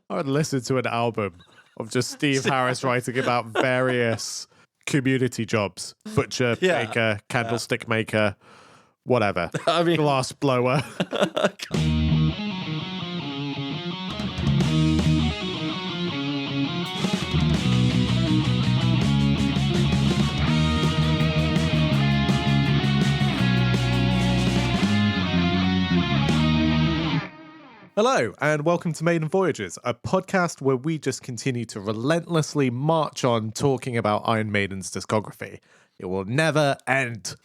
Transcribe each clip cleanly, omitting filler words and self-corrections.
I would listen to an album of just Steve Harris writing about various community jobs. Butcher, baker, candlestick maker, whatever. I mean, glass blower. Hello, and welcome to Maiden Voyages, a podcast where we just continue to relentlessly march on talking about Iron Maiden's discography. It will never end.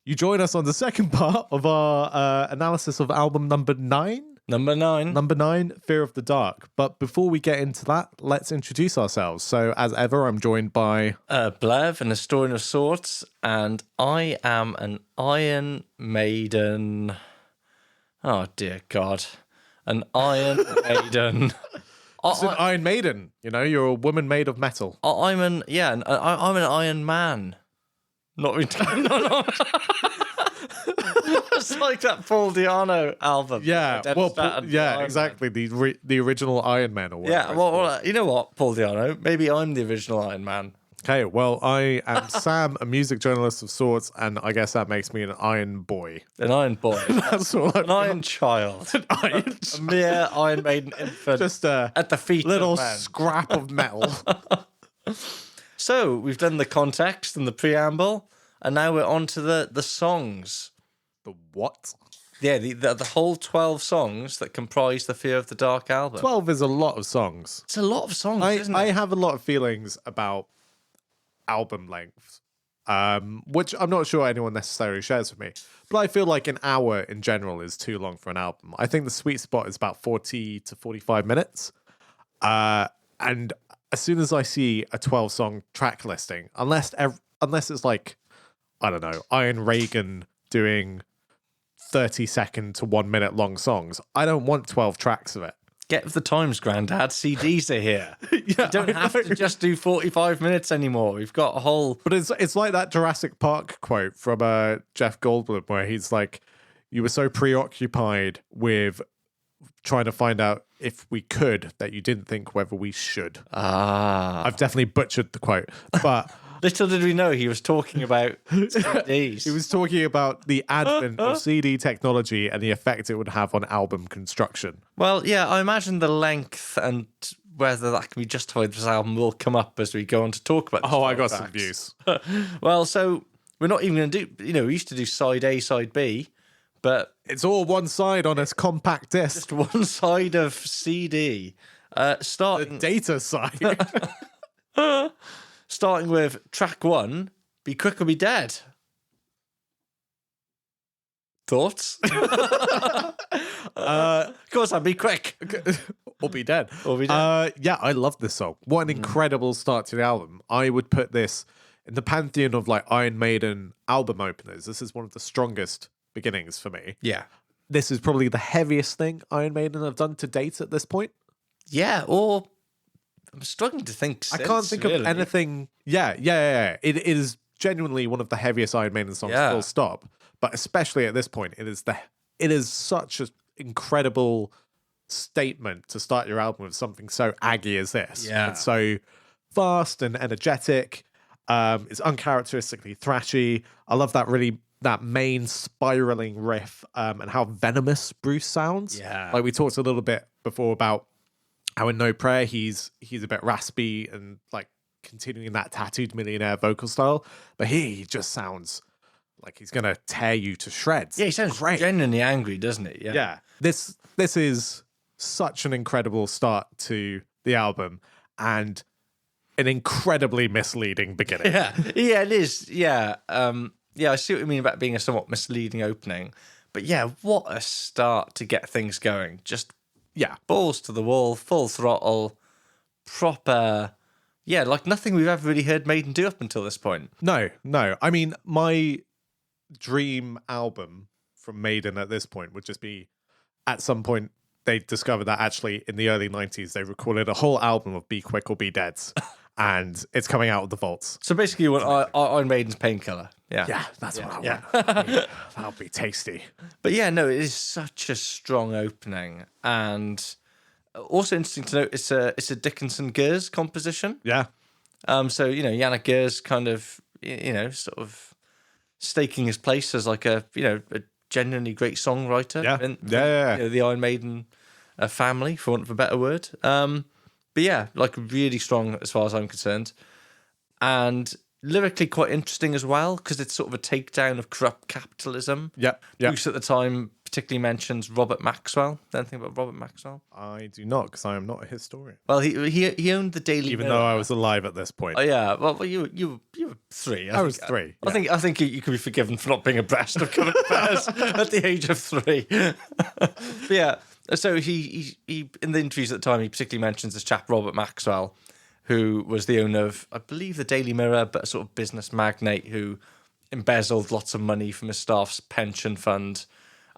You join us on the second part of our analysis of album number 9. Number 9, Fear of the Dark. But before we get into that, let's introduce ourselves. So, as ever, I'm joined by... Blev, an historian of sorts, and I am an Iron Maiden... Oh, dear God. An Iron Maiden. It's an Iron Maiden. You know, you're a woman made of metal. I'm an Iron Man. Not no. It's like that Paul Di'Anno album. Yeah, exactly. The original Iron Man or whatever. Yeah, well, you know what, Paul Di'Anno? Maybe I'm the original Iron Man. Okay, well, I am Sam, a music journalist of sorts, and I guess that makes me an Iron Boy. An Iron Boy. That's all An Iron Child. A mere Iron Maiden infant. Just a at the feet little of man. Scrap of metal. So, we've done the context and the preamble, and now we're on to the songs. The what? Yeah, the whole 12 songs that comprise the Fear of the Dark album. 12 is a lot of songs. It's a lot of songs, isn't it? I have a lot of feelings about album length, which I'm not sure anyone necessarily shares with me. But I feel like an hour in general is too long for an album. I think the sweet spot is about 40 to 45 minutes. And as soon as I see a 12-song track listing, unless it's like, I don't know, Iron Reagan doing 30-second to 1 minute long songs, I don't want 12 tracks of it. Get with the times, Grandad. CDs are here. You don't have to just do 45 minutes anymore. We've got a whole... But it's like that Jurassic Park quote from Jeff Goldblum where he's like, you were so preoccupied with trying to find out if we could that you didn't think whether we should. I've definitely butchered the quote, but... Little did we know he was talking about CDs. He was talking about the advent of CD technology and the effect it would have on album construction. Well, yeah, I imagine the length and whether that can be justified for this album will come up as we go on to talk about this. Oh, I got some views. Well, so we're not even going to do, we used to do side A, side B, but... It's all one side on a compact disc. Just one side of CD. The data side. Starting with track 1, Be Quick or Be Dead. Thoughts? Of course, I'd be quick. Or be dead. Or be dead. Yeah, I love this song. What an incredible start to the album. I would put this in the pantheon of like Iron Maiden album openers. This is one of the strongest beginnings for me. Yeah. This is probably the heaviest thing Iron Maiden have done to date at this point. Yeah, or... I'm struggling to think since, I can't think of anything. Yeah. It is genuinely one of the heaviest Iron Maiden songs, full stop. But especially at this point, it is such an incredible statement to start your album with something so aggy as this. Yeah. It's so fast and energetic. It's uncharacteristically thrashy. I love that main spiraling riff and how venomous Bruce sounds. Yeah. Like we talked a little bit before about how in No Prayer he's a bit raspy and like continuing that Tattooed Millionaire vocal style, but here he just sounds like he's gonna tear you to shreds. Yeah, he sounds genuinely angry, doesn't he? Yeah. This is such an incredible start to the album and an incredibly misleading beginning. Yeah, it is. Yeah, I see what you mean about being a somewhat misleading opening, but yeah, what a start to get things going. Just balls to the wall, full throttle, proper. Yeah, like nothing we've ever really heard Maiden do up until this point. No. I mean, my dream album from Maiden at this point would just be at some point they discovered that actually in the early 90s they recorded a whole album of Be Quick or Be Dead. And it's coming out of the vaults. So basically you want Iron Maiden's Painkiller. Yeah, that's what I want. That'll be tasty. But yeah, no, it is such a strong opening. And Also interesting to note, it's a Dickinson Gers composition. Yeah. So Yannick Gers kind of sort of staking his place as like a genuinely great songwriter. Yeah. In the Iron Maiden family, for want of a better word. But yeah, like really strong as far as I'm concerned, and lyrically quite interesting as well because it's sort of a takedown of corrupt capitalism. Yeah. Bruce at the time particularly mentions Robert Maxwell. Anything about Robert Maxwell? I do not, because I am not a historian. Well, he owned the Daily Even Mirror. though I was alive at this point. Oh yeah, well you were 3. I was 3. I think you could be forgiven for not being abreast of current affairs at the age of 3. But yeah, so he in the interviews at the time he particularly mentions this chap Robert Maxwell, who was the owner of, I believe, the Daily Mirror, but a sort of business magnate who embezzled lots of money from his staff's pension fund,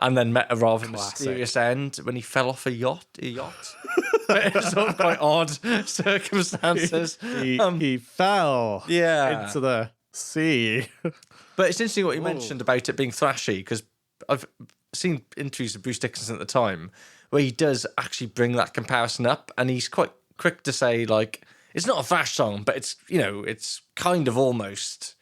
and then met a rather mysterious end when he fell off a yacht. But it's sort of quite odd circumstances. He fell into the sea. But it's interesting what you mentioned about it being thrashy, because I've seen interviews of Bruce Dickinson at the time where he does actually bring that comparison up, and he's quite quick to say, like, it's not a thrash song, but it's kind of almost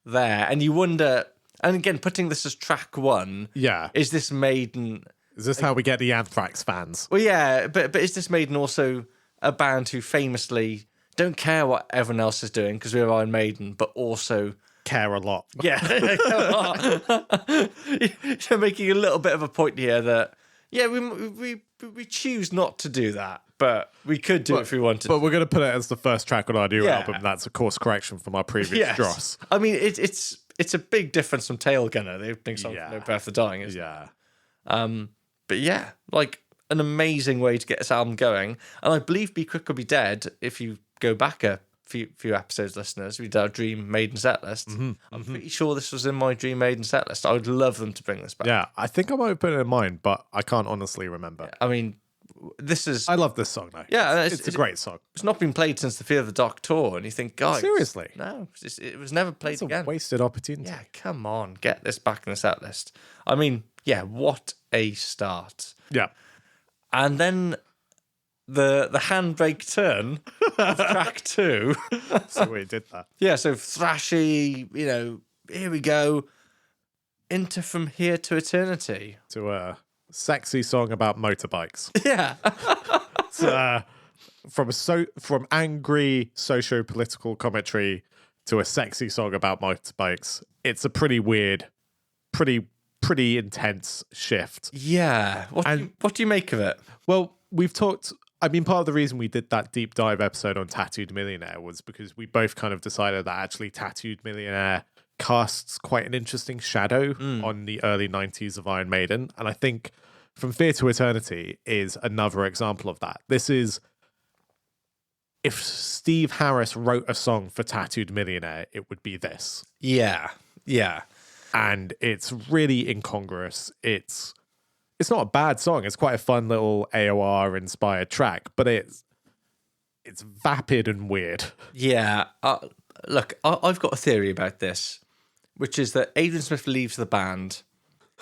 there. And you wonder, and again, putting this as track 1, is this Maiden? Is this how we get the Anthrax fans? Well, yeah, but is this Maiden also a band who famously don't care what everyone else is doing because we're Iron Maiden, but also care a lot? Yeah, you're making a little bit of a point here that we choose not to do that, but we could do it if we wanted. But we're going to put it as the first track on our new album. That's a course correction from our previous dross. I mean, it's a big difference from Tail Gunner, the opening song from No Prayer for Dying, isn't it? But yeah, like an amazing way to get this album going. And I believe Be Quick or Be Dead, if you go back a few episodes, listeners, we did our Dream Maiden set list. I'm pretty sure this was in my Dream Maiden set list. I would love them to bring this back. Yeah, I think I might have put it in mine, but I can't honestly remember. I mean, I love this song though. Yeah, it's a great song. It's not been played since the Fear of the Dark tour, and you think, guys, seriously? No, it was never played again. It's a wasted opportunity. Yeah, come on, get this back in the set list. I mean, yeah, what a start. Yeah, and then the handbrake turn of track 2. So we did that. Yeah, so thrashy. Here we go into From Here to Eternity, to a sexy song about motorbikes. Yeah. From angry socio-political commentary to a sexy song about motorbikes. It's a pretty weird, pretty intense shift. Yeah. What do you make of it? Well, we've talked. I mean, part of the reason we did that deep dive episode on Tattooed Millionaire was because we both kind of decided that actually Tattooed Millionaire casts quite an interesting shadow on the early 90s of Iron Maiden. And I think From Fear to Eternity is another example of that. This is, if Steve Harris wrote a song for Tattooed Millionaire, it would be this. Yeah. And it's really incongruous. It's not a bad song. It's quite a fun little AOR inspired track, but it's vapid and weird. Yeah. Look, I've got a theory about this, which is that Adrian Smith leaves the band,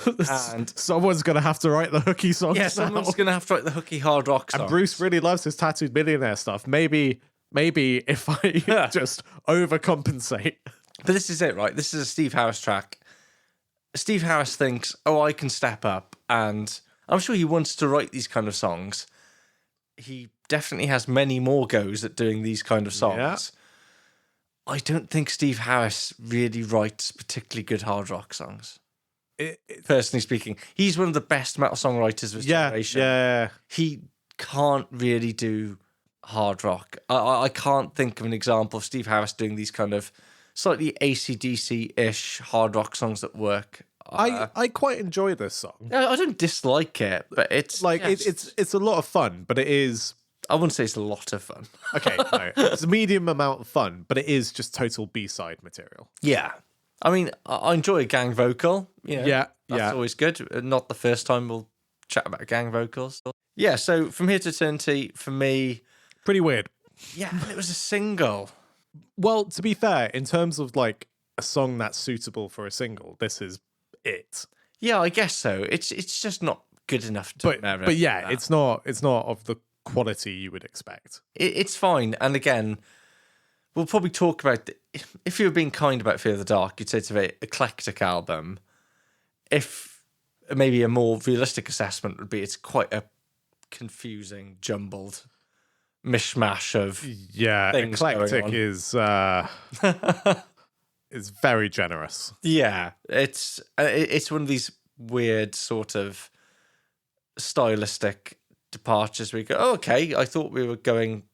and someone's going to have to write the hooky songs. Yeah, someone's going to have to write the hooky hard rock songs. And Bruce really loves his Tattooed Millionaire stuff. Maybe if I just overcompensate. But this is it, right? This is a Steve Harris track. Steve Harris thinks, I can step up, and I'm sure he wants to write these kind of songs. He definitely has many more goes at doing these kind of songs. Yeah. I don't think Steve Harris really writes particularly good hard rock songs. Personally speaking, he's one of the best metal songwriters of his generation. Yeah. He can't really do hard rock. I can't think of an example of Steve Harris doing these kind of slightly AC/DC-ish hard rock songs that work. I quite enjoy this song. I don't dislike it, but it's like it's a lot of fun, but it is. I wouldn't say it's a lot of fun. Okay, no, it's a medium amount of fun, but it is just total B-side material. Yeah, I mean, I enjoy a gang vocal. That's always good. Not the first time we'll chat about gang vocals. Yeah, so From Here to Eternity for me, pretty weird. Yeah, and it was a single. Well, to be fair, in terms of like a song that's suitable for a single, this is it. Yeah, I guess so. It's just not good enough to merit. But yeah, it's not of the quality you would expect. It's fine. And again, we'll probably talk about, if you were being kind about Fear of the Dark, you'd say it's a very eclectic album. If maybe a more realistic assessment would be it's quite a confusing, jumbled mishmash of things eclectic going on. is very generous. Yeah, it's one of these weird sort of stylistic departures where you go, oh, okay, I thought we were going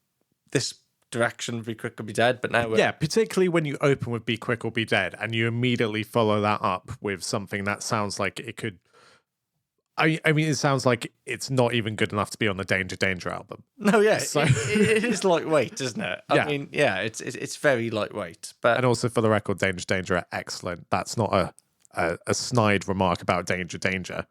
this direction, Be Quick or Be Dead, but now we're... particularly when you open with Be Quick or Be Dead and you immediately follow that up with something that sounds like it could... I mean, it sounds like it's not even good enough to be on the Danger album. No, yeah, So... it is lightweight, isn't it? I mean, it's very lightweight. But and also for the record, Danger are excellent. That's not a snide remark about Danger.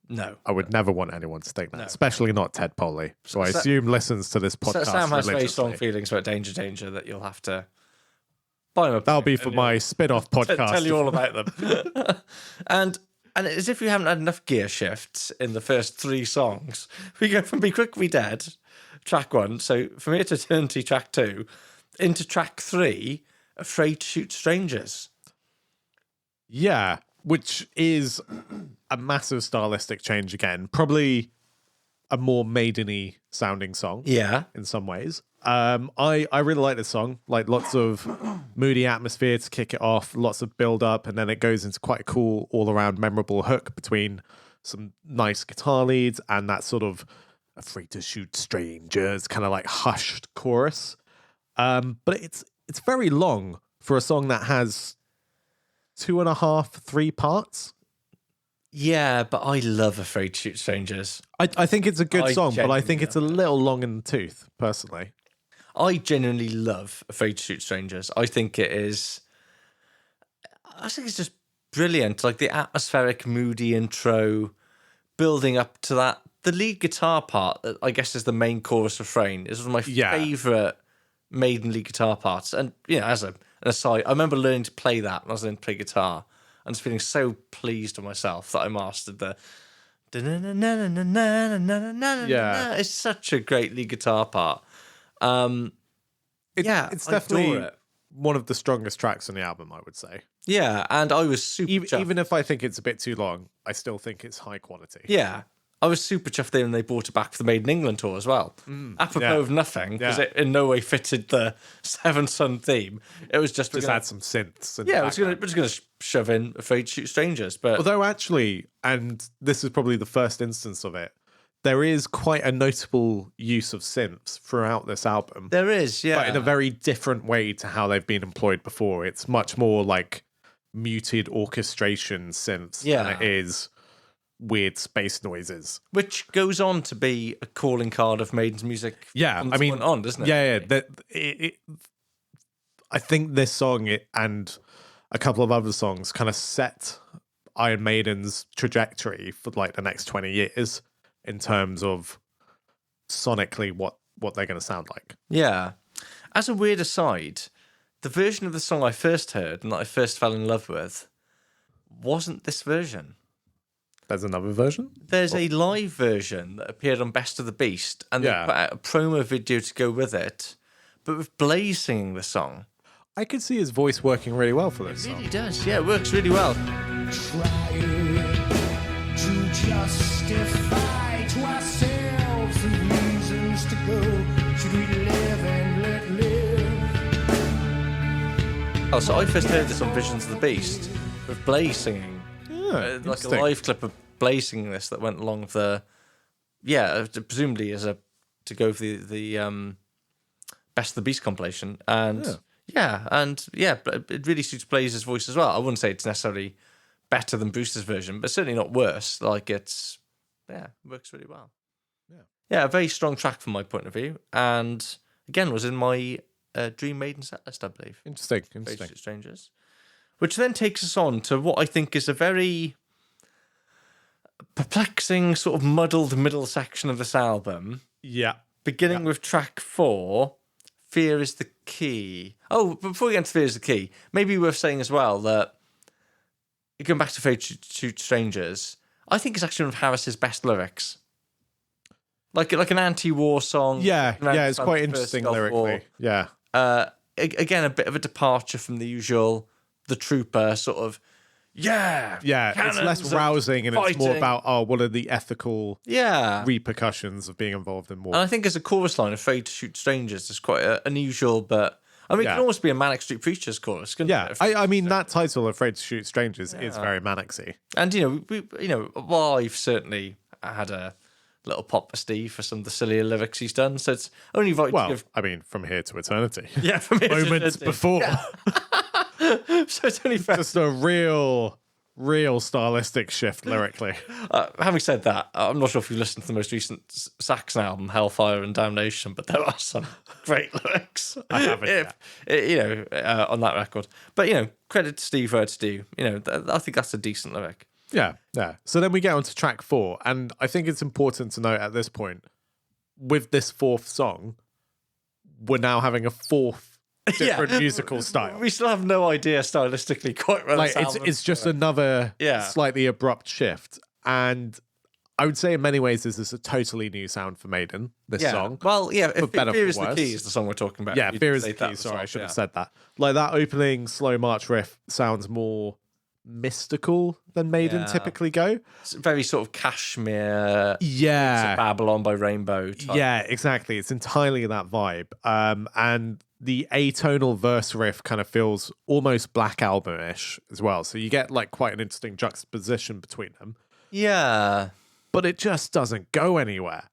No, I would never want anyone to think that, especially not Ted Polly, who I So- assume listens to this podcast. Sam has very religiously. strong feelings about Danger that you'll have to buy him a That'll be for my spin-off podcast. tell you all about them. and as if you haven't had enough gear shifts in the first 3 songs, we go from Be Quick, Be Dead, track 1, so from here to Eternity, track 2, into track 3, Afraid to Shoot Strangers. Yeah, which is a massive stylistic change again. Probably a more Maiden-y sounding song. Yeah. In some ways. I really like this song. Like lots of moody atmosphere to kick it off, lots of build up, and then it goes into quite a cool all-around memorable hook between some nice guitar leads and that sort of afraid to shoot strangers kind of like hushed chorus. But it's very long for a song that has 2.5, 3 parts. Yeah, but I love Afraid to Shoot Strangers. I think it's a good song, but I genuinely think it's a little long in the tooth, personally. I genuinely love Afraid to Shoot Strangers. I think it's just brilliant. Like the atmospheric, moody intro, building up to that. The lead guitar part, that I guess is the main chorus refrain, is one of my favourite Maiden lead guitar parts. And, you know, as an aside, I remember learning to play that when I was learning to play guitar and just feeling so pleased with myself that I mastered the... Yeah. It's such a great lead guitar part. It's definitely one of the strongest tracks on the album, I would say. Yeah, and I was super chuffed. Even if I think it's a bit too long, I still think it's high quality. Yeah, I was super chuffed when they brought it back for the Made in England tour as well. Apropos of nothing, because it in no way fitted the Seven Son theme. It was just add some synths. We're just going to shove in Afraid to Shoot Strangers. But although actually, and this is probably the first instance of it, there is quite a notable use of synths throughout this album. There is, yeah. But in a very different way to how they've been employed before. It's much more like muted orchestration synths than it is weird space noises. Which goes on to be a calling card of Maiden's music. Yeah, I mean, doesn't it? Yeah. I think this song and a couple of other songs kind of set Iron Maiden's trajectory for like the next 20 years in terms of sonically what they're going to sound like. Yeah. As a weird aside, the version of the song I first heard and that I first fell in love with wasn't this version. There's another version? There's a live version that appeared on Best of the Beast, and they put out a promo video to go with it, but with Blaze singing the song. I could see his voice working really well for this song. It really does, yeah, it works really well. Trying to justify to ourselves the reasons to go. Should we live and let live? Oh, so I first heard this on Visions of the Beast with Blaze singing. Like a live clip of Blaze singing this that went along with the... Yeah, presumably to go for the Best of the Beast compilation. And it really suits Blaze's voice as well. I wouldn't say it's necessarily better than Bruce's version, but certainly not worse. Like works really well. Yeah, a very strong track from my point of view. And again, was in my Dream Maiden set list, I believe. Interesting. Strangers. Which then takes us on to what I think is a very perplexing, sort of muddled middle section of this album. Yeah. Beginning with track 4, Fear is the Key. Oh, but before we get into Fear is the Key, maybe worth saying as well that, going back to Afraid to Shoot Strangers, I think it's actually one of Harris's best lyrics. like an anti-war song. Yeah, around it's the quite First interesting Gulf lyrically. War. Yeah. Again, a bit of a departure from the usual, the trooper sort of, Yeah, it's less cannons rousing and it's more fighting. about, what are the ethical Yeah. repercussions of being involved in war? And I think as a chorus line, Afraid to Shoot Strangers is quite unusual, but I mean, it can almost be a Manic Street Preachers chorus, couldn't Yeah, it? I mean, that title, Afraid to Shoot Strangers, is very Manicsy. And, while I've certainly had a little pop for Steve for some of the sillier lyrics he's done, so it's only right to Well, give... I mean, from here to eternity. Yeah, from here to Moments eternity. before. So it's only fair. Just a real stylistic shift lyrically. Having said that, I'm not sure if you've listened to the most recent Saxon album, Hellfire and Damnation, but there are some great lyrics. I haven't on that record. But, credit to Steve where it's due. I think that's a decent lyric. Yeah. So then we get on to track 4, and I think it's important to note at this point, with this 4th song, we're now having a 4th different musical style. We still have no idea stylistically quite where Like this album it's just another Yeah. slightly abrupt shift, and I would say in many ways this is a totally new sound for Maiden. This song, Well, yeah, if better Fear for is the worse. Key is the song we're talking about. yeah, You'd Fear is say the that key. was Sorry, I off, should have yeah. said that. Like that opening slow march riff sounds more mystical than Maiden Yeah. typically go. It's very sort of Kashmir, Yeah, Babylon by Rainbow type. yeah, exactly. It's entirely that vibe. And the atonal verse riff kind of feels almost Black Album-ish as well. So you get like quite an interesting juxtaposition between them. Yeah. But it just doesn't go anywhere.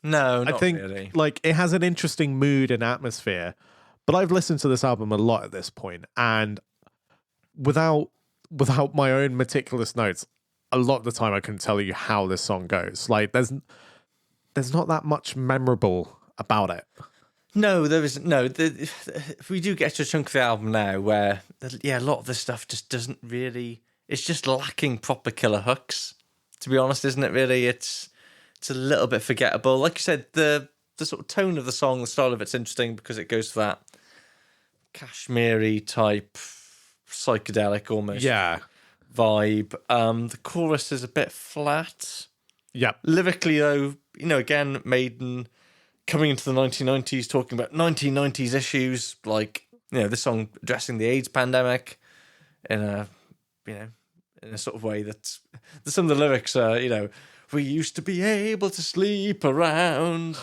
No, not I think really. like it has an interesting mood and atmosphere. But I've listened to this album a lot at this point, and without my own meticulous notes, a lot of the time I couldn't tell you how this song goes. Like there's not that much memorable about it. No, there isn't. No, we do get to a chunk of the album now where, a lot of the stuff just doesn't really. It's just lacking proper killer hooks. To be honest, isn't it? Really, it's a little bit forgettable. Like you said, the sort of tone of the song, the style of it's interesting because it goes for that Kashmiri type, psychedelic almost vibe. The chorus is a bit flat. Yeah. Lyrically, though, again, Maiden coming into the 1990s, talking about 1990s issues, like, this song addressing the AIDS pandemic in a sort of way that some of the lyrics are, we used to be able to sleep around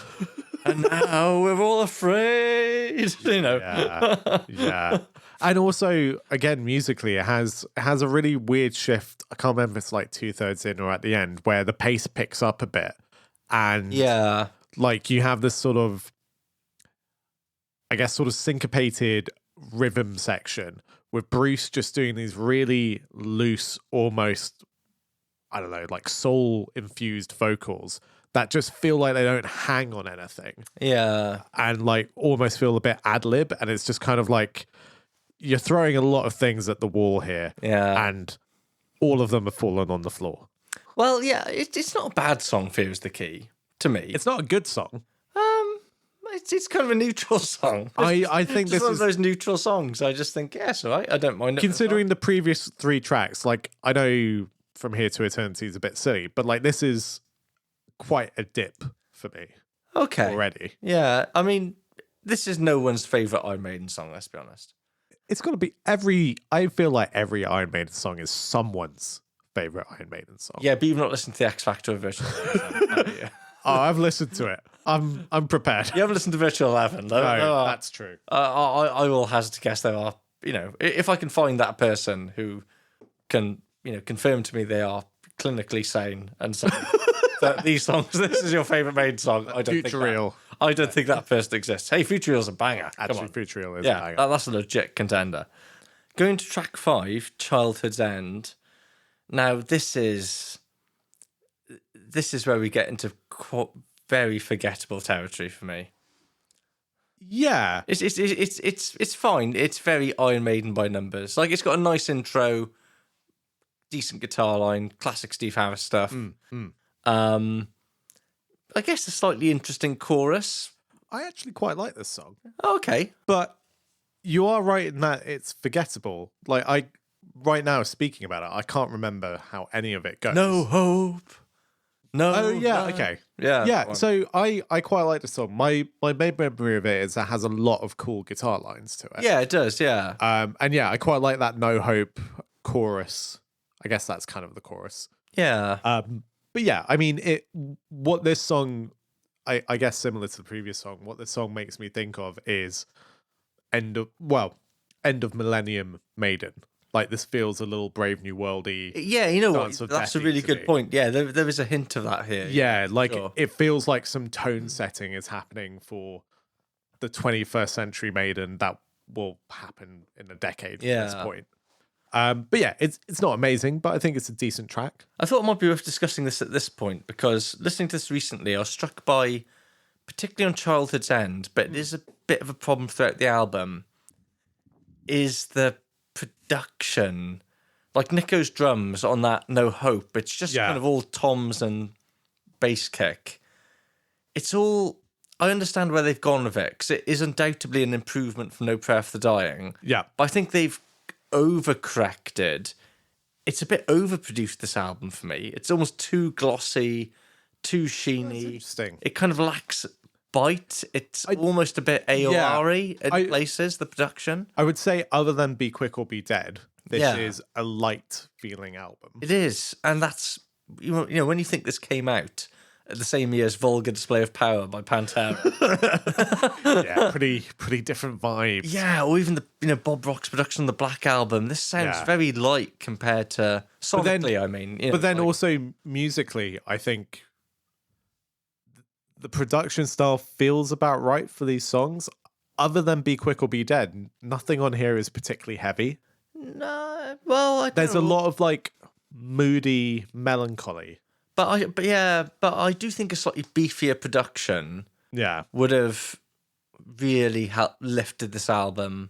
and now we're all afraid, Yeah. And also, again, musically, it has a really weird shift. I can't remember if it's like 2/3 in or at the end, where the pace picks up a bit. And like you have this sort of, I guess, sort of syncopated rhythm section with Bruce just doing these really loose, almost, I don't know, like soul infused vocals that just feel like they don't hang on anything. Yeah. And like almost feel a bit ad lib. And it's just kind of like you're throwing a lot of things at the wall here. Yeah. And all of them have fallen on the floor. Well, yeah, it's not a bad song, Fear is the Key, to me. It's not a good song. It's kind of a neutral song. I think Just this one is of those neutral songs. I just think, yes, all right, I don't mind it. considering the previous 3 tracks. Like I know From Here to Eternity is a bit silly, but like this is quite a dip for me Okay. already. Yeah, I mean, this is no one's favourite Iron Maiden song, let's be honest. It's got to be I feel like every Iron Maiden song is someone's favorite Iron Maiden song. Yeah, but you've not listened to the X Factor version. Have you? Oh, I've listened to it. I'm prepared. You haven't listened to Virtual 11, though. No, that's true. I will hazard to guess there are, if I can find that person who can, confirm to me they are clinically sane and say that these songs, this is your favourite Maiden song. I don't Future Real. I don't think that person exists. Hey, Future Real's a banger. Come Actually, on. Future Real is Yeah, banging. that's a legit contender. Going to track 5, Childhood's End. Now, this is where we get into very forgettable territory for me. Yeah. It's fine. It's very Iron Maiden by numbers. Like, it's got a nice intro, decent guitar line, classic Steve Harris stuff. I guess a slightly interesting chorus. I actually quite like this song. Okay. But you are right in that it's forgettable. Like right now speaking about it, I can't remember how any of it goes. No hope. No. Oh yeah, love. okay. Yeah. Yeah, go on. so I quite like the song. My main memory of it is it has a lot of cool guitar lines to it. Yeah, it does. Yeah. And yeah, I quite like that No Hope chorus. I guess that's kind of the chorus. Yeah. But yeah, I mean, what this song, I guess similar to the previous song, what this song makes me think of is end of Millennium Maiden. Like, this feels a little Brave New Worldy. Yeah, you know what? Dance of That's a Death really to good me. point. Yeah, there is a hint of that here. Yeah, like sure. it feels like some tone setting is happening for the 21st century Maiden that will happen in a decade from this Yeah. point. But yeah, it's not amazing, but I think it's a decent track. I thought it might be worth discussing this at this point because listening to this recently, I was struck by, particularly on Childhood's End, but it is a bit of a problem throughout the album, is the production. Like Nico's drums on that No Hope, it's just Yeah. kind of all toms and bass kick. It's all, I understand where they've gone with it because it is undoubtedly an improvement from No Prayer for the Dying. Yeah. But I think they've overcorrected. It's a bit overproduced, this album, for me. It's almost too glossy, too sheeny. Interesting. It kind of lacks bite. It's almost a bit AOR-y in places, the production. I would say, other than Be Quick or Be Dead, this Yeah. is a light feeling album. It is. And that's, you know, when you think this came out at the same year as Vulgar Display of Power by Pantera. Yeah, pretty different vibes. Yeah, or even the Bob Rock's production on the Black Album. This sounds Yeah. very light compared to sonically. But then also musically, I think the production style feels about right for these songs. Other than Be Quick or Be Dead, nothing on here is particularly heavy. no, well, I don't There's know. a lot of like moody melancholy. but I do think a slightly beefier production Yeah. would have really helped lifted this album.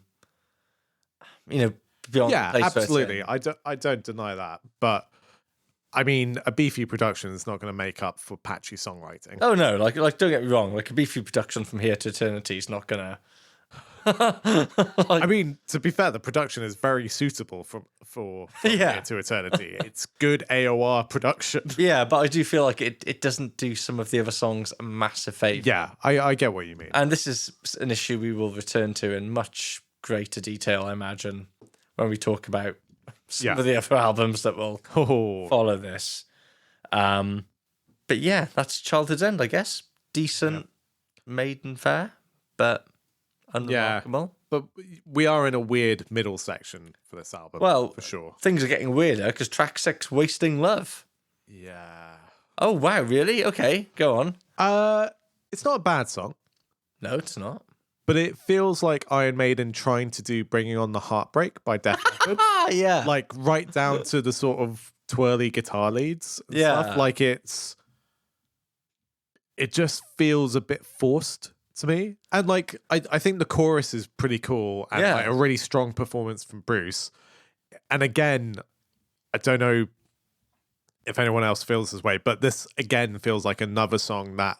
You know, beyond Yeah, the place where it's absolutely. in. I don't deny that. But I mean, a beefy production is not going to make up for patchy songwriting. Oh no, like don't get me wrong, like a beefy production from Here to Eternity is not gonna. I mean, to be fair, the production is very suitable for Yeah. Here to Eternity. It's good AOR production. Yeah, but I do feel like it doesn't do some of the other songs a massive favour. Yeah, I get what you mean. And this is an issue we will return to in much greater detail, I imagine, when we talk about some of the other albums that will Oh, follow this. But yeah, that's Childhood's End, I guess. Decent Maiden fare, but unremarkable. but we are in a weird middle section for this album. Well, for sure. Things are getting weirder because track 6, Wasting Love. Yeah. Oh, wow, really? Okay, go on. It's not a bad song, No, it's not. but it feels like Iron Maiden trying to do Bringing on the Heartbreak by Def Leppard. Ah, yeah. Like right down to the sort of twirly guitar leads and Yeah. stuff. Like it just feels a bit forced to me. And like I think the chorus is pretty cool and Yeah. like a really strong performance from Bruce. And again, I don't know if anyone else feels this way, but this again feels like another song that,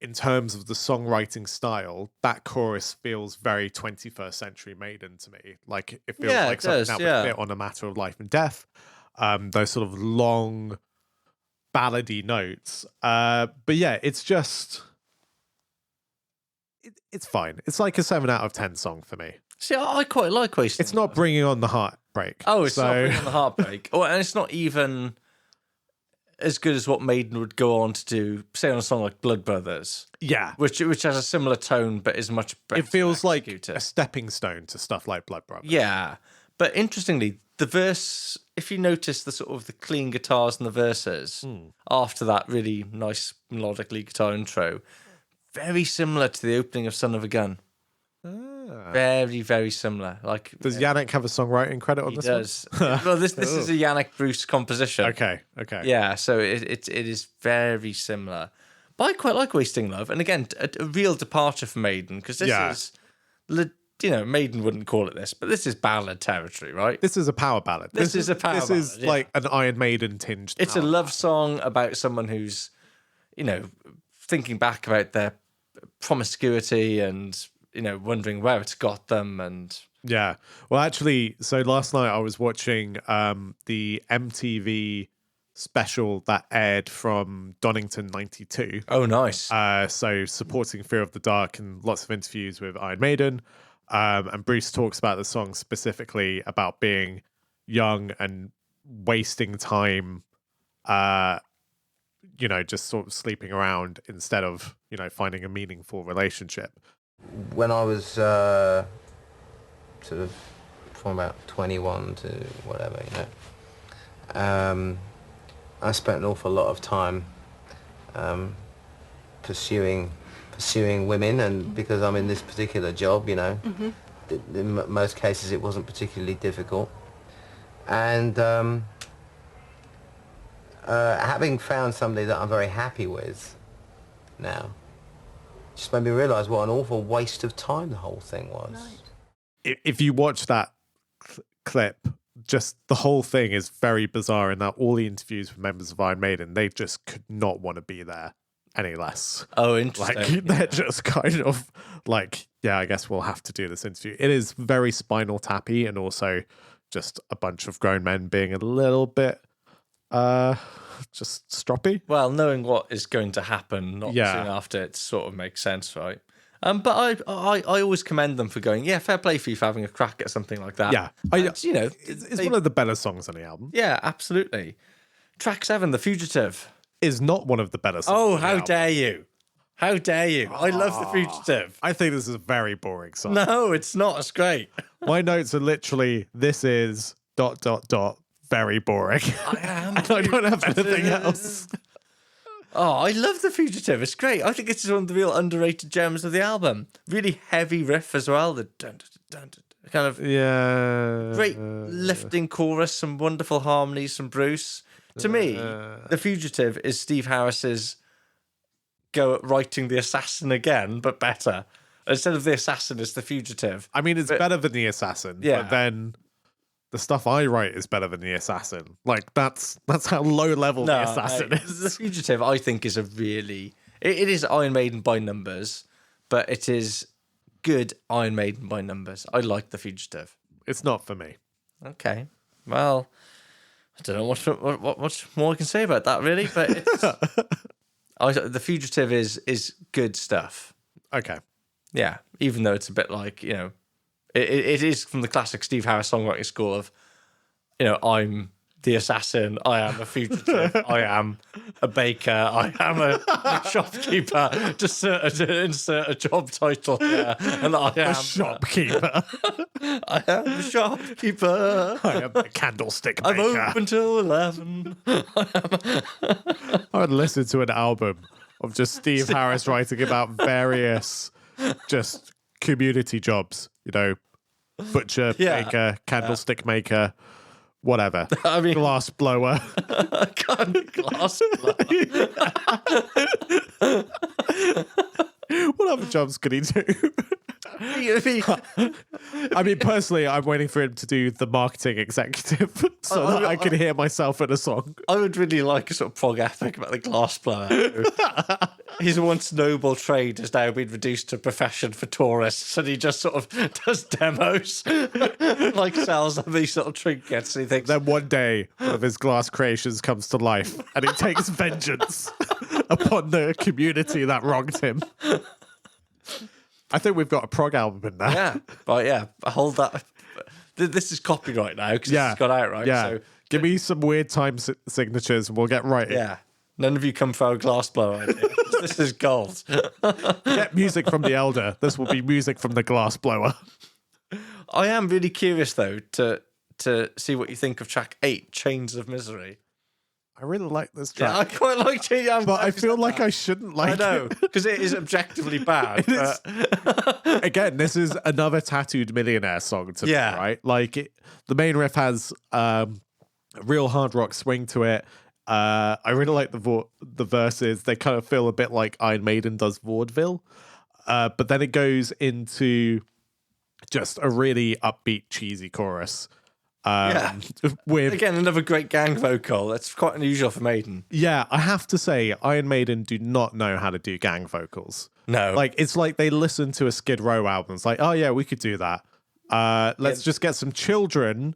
in terms of the songwriting style, that chorus feels very 21st century Maiden to me. Like it feels Yeah, like it something does, that yeah. would fit on A Matter of Life and Death. Those sort of long ballady notes. But yeah, it's just it's fine. It's like a 7 out of 10 song for me. See, I quite like Wasting It's not Bringing on the Heartbreak. Oh, it's not so Bringing on the Heartbreak. Oh, and it's not even as good as what Maiden would go on to do, say on a song like Blood Brothers, yeah. which has a similar tone but is much better. It feels like executed. a stepping stone to stuff like Blood Brothers. Yeah, but interestingly, the verse, if you notice the sort of the clean guitars in the verses after that really nice melodic lead guitar intro, very similar to the opening of Son of a Gun. Very, very similar. Like Does Yannick have a songwriting credit on he this does. Well, this is a Yannick Bruce composition. one? Okay. Yeah, so it is very similar. But I quite like Wasting Love, and again, a real departure for Maiden because this Yeah. is, Maiden wouldn't call it this, but this is ballad territory, right? This is a power ballad. This is a power This is ballad, yeah. like an Iron Maiden tinged. It's a power love song about someone who's, thinking back about their promiscuity and wondering where it's got them and. Yeah. Well, actually, so last night I was watching the MTV special that aired from Donington 92. Oh, nice. So supporting Fear of the Dark and lots of interviews with Iron Maiden. And Bruce talks about the song specifically about being young and wasting time, just sort of sleeping around instead of, finding a meaningful relationship. When I was sort of from about 21 to whatever, I spent an awful lot of time pursuing women, and because I'm in this particular job, in most cases it wasn't particularly difficult. And having found somebody that I'm very happy with now, just made me realise what an awful waste of time the whole thing was. Right. If you watch that clip, just the whole thing is very bizarre in that all the interviews with members of Iron Maiden, they just could not want to be there any less. Oh, interesting. They're just kind of like, yeah, I guess we'll have to do this interview. It is very Spinal Tappy, and also just a bunch of grown men being a little bit just stroppy. Well, knowing what is going to happen not soon after, it sort of makes sense, right? But I always commend them for going, fair play for you for having a crack at something like that. Yeah. It's one of the better songs on the album. Yeah, absolutely. Track 7, The Fugitive. Is not one of the better songs. Oh, how dare you. How dare you. I love The Fugitive. I think this is a very boring song. No, it's not. It's great. My notes are literally, this is ... very boring. I am. And I don't have anything else. Oh, I love The Fugitive. It's great. I think it's one of the real underrated gems of the album. Really heavy riff as well. The dun, dun, dun, kind of great lifting chorus, some wonderful harmonies from Bruce. To me, The Fugitive is Steve Harris's go at writing The Assassin again, but better. Instead of The Assassin, it's The Fugitive. I mean, it's better than The Assassin, but then the stuff I write is better than The Assassin. Like, that's how low level The Assassin is. The Fugitive, I think, is a really... It is Iron Maiden by numbers, but it is good Iron Maiden by numbers. I like The Fugitive. It's not for me. Okay. Well, I don't know what much more I can say about that, really, but it's... The Fugitive is good stuff. Okay. Yeah, even though it's a bit like, it is from the classic Steve Harris songwriting school of, I'm the assassin, I am a fugitive, I am a baker, I am a shopkeeper, just insert a job title here, and I am... A shopkeeper. I am a shopkeeper. I am a candlestick maker. I'm open till 11. I would listen to an album of just Steve Harris writing about various just community jobs, butcher, baker, candlestick maker, whatever. I mean, glass blower. Glass blower. What other jobs could he do? I mean, personally, I'm waiting for him to do the marketing executive so that I can hear myself in a song. I would really like a sort of prog epic about the glass blower. His once noble trade has now been reduced to a profession for tourists, and he just sort of does demos, like sells them these sort of trinkets, and he thinks... Then one day, one of his glass creations comes to life, and he takes vengeance upon the community that wronged him. I think we've got a prog album in there. Yeah, right, yeah. Hold that. This is copyright now, because it's got out, right? Yeah. So, give me some weird time signatures, and we'll get right in. Yeah. None of you come for a glass blower idea. This is gold. Get music from the Elder. This will be music from the glass blower. I am really curious, though, to see what you think of track 8, Chains of Misery. I really like this track. Yeah, I quite like it. But I feel like I shouldn't like it. I know, because it is objectively bad. Again, this is another Tattooed Millionaire song to me, right? Like, the main riff has a real hard rock swing to it. I really like the verses. They kind of feel a bit like Iron Maiden does vaudeville. But then it goes into just a really upbeat, cheesy chorus. With again, another great gang vocal. That's quite unusual for Maiden. Yeah, I have to say, Iron Maiden do not know how to do gang vocals. No. Like, it's like they listen to a Skid Row album. It's like, oh yeah, we could do that. Let's just get some children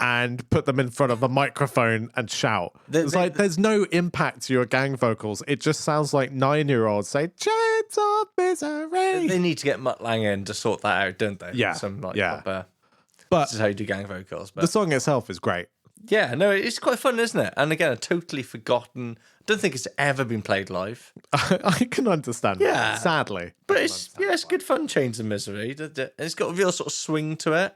and put them in front of a microphone and shout. It's like there's no impact to your gang vocals. It just sounds like 9-year-olds say "Chains of Misery." They need to get Mutt Lange in to sort that out, don't they? Yeah, Some like yeah. proper, But this is how you do gang vocals. But the song itself is great. yeah, no, it's quite fun, isn't it? And again, a totally forgotten. I don't think it's ever been played live. I can understand. Yeah. that, sadly, But it's good fun. Chains of Misery. It's got a real sort of swing to it.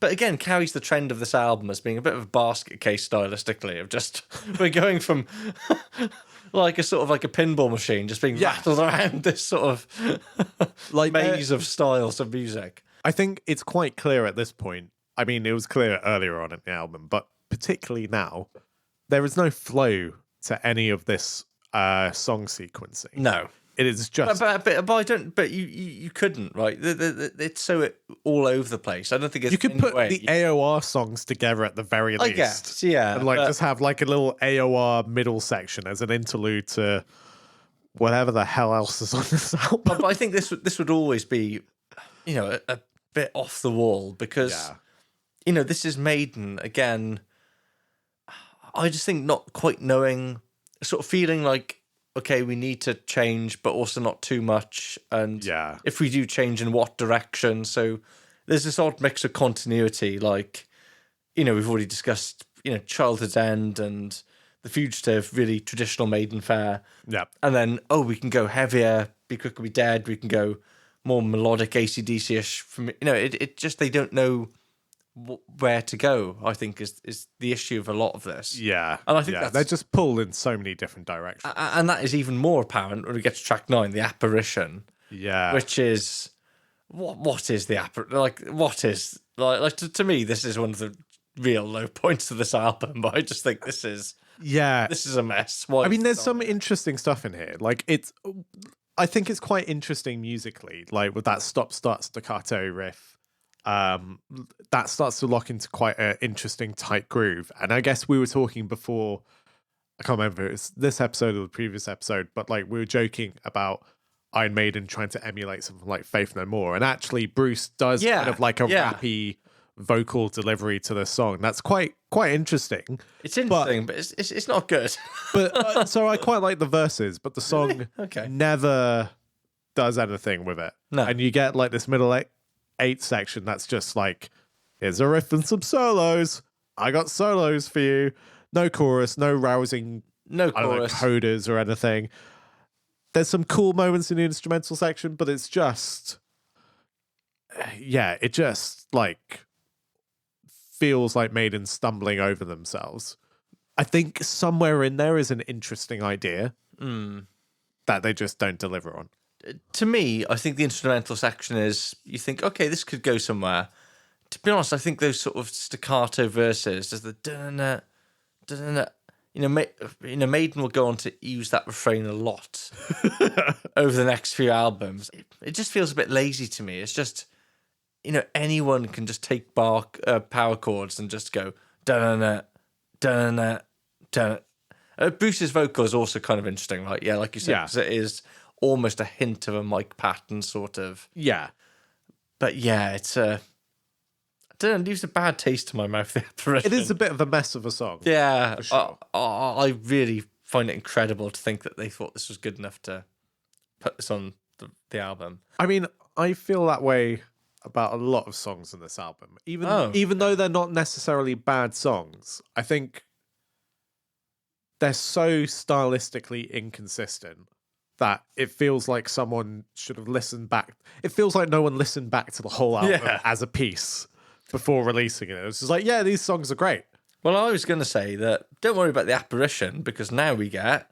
But again, carries the trend of this album as being a bit of a basket case stylistically of just we're going from like a sort of like a pinball machine just being rattled around this sort of like maze of styles of music. I think it's quite clear at this point. I mean, it was clear earlier on in the album, but particularly now, there is no flow to any of this song sequencing. No. It is just. But I don't. But you couldn't, right? It's so all over the place. I don't think it's. You could put the AOR songs together at the very least. I guess, yeah. And just have like a little AOR middle section as an interlude to whatever the hell else is on this album. But I think this would always be, a bit off the wall because, this is Maiden again. I just think not quite knowing, sort of feeling like, okay, we need to change, but also not too much. And if we do change, in what direction? So there's this odd mix of continuity, like, we've already discussed, Childhood's End and The Fugitive, really traditional Maiden fare. Yeah. And then, we can go heavier, Be Quick or Be Dead. We can go more melodic AC/DC-ish. From it just, they don't know where to go, I think is the issue of a lot of this. Yeah. And I think they're just pulled in so many different directions. And that is even more apparent when we get to track 9, The Apparition. Yeah. Which is what is the apparition? Like, what is like to me, this is one of the real low points of this album, but I just think this is a mess. I mean, there's some interesting stuff in here. Like I think it's quite interesting musically, like with that stop-start staccato riff. That starts to lock into quite an interesting tight groove. And I guess we were talking before, I can't remember if it's this episode or the previous episode, but like we were joking about Iron Maiden trying to emulate something like Faith No More. And actually Bruce does kind of like a rappy vocal delivery to the song. That's quite interesting. It's interesting, but it's not good. But so I quite like the verses, but the song never does anything with it. No. And you get like this middle 8 section that's just like, here's a riff and some solos. I got solos for you. No chorus, no rousing, coders or anything. There's some cool moments in the instrumental section, but it's just, it just like feels like Maiden stumbling over themselves. I think somewhere in there is an interesting idea that they just don't deliver on. To me, I think the instrumental section is, you think, okay, this could go somewhere. To be honest, I think those sort of staccato verses, there's the da-na, da-na, Maiden will go on to use that refrain a lot over the next few albums. It just feels a bit lazy to me. It's just, anyone can just take power chords and just go da-na, da-na, da-na. Bruce's vocal is also kind of interesting, right? Yeah, like you said, because it is almost a hint of a Mike Patton sort of. Yeah. But it's I don't know, it leaves a bad taste in my mouth, The Apparition. It is a bit of a mess of a song. Yeah. For sure. I really find it incredible to think that they thought this was good enough to put this on the album. I mean, I feel that way about a lot of songs in this album. Even though they're not necessarily bad songs, I think they're so stylistically inconsistent that it feels like someone should have listened back. It feels like no one listened back to the whole album as a piece before releasing it. It's just like, these songs are great. Well, I was going to say that don't worry about The Apparition, because now we get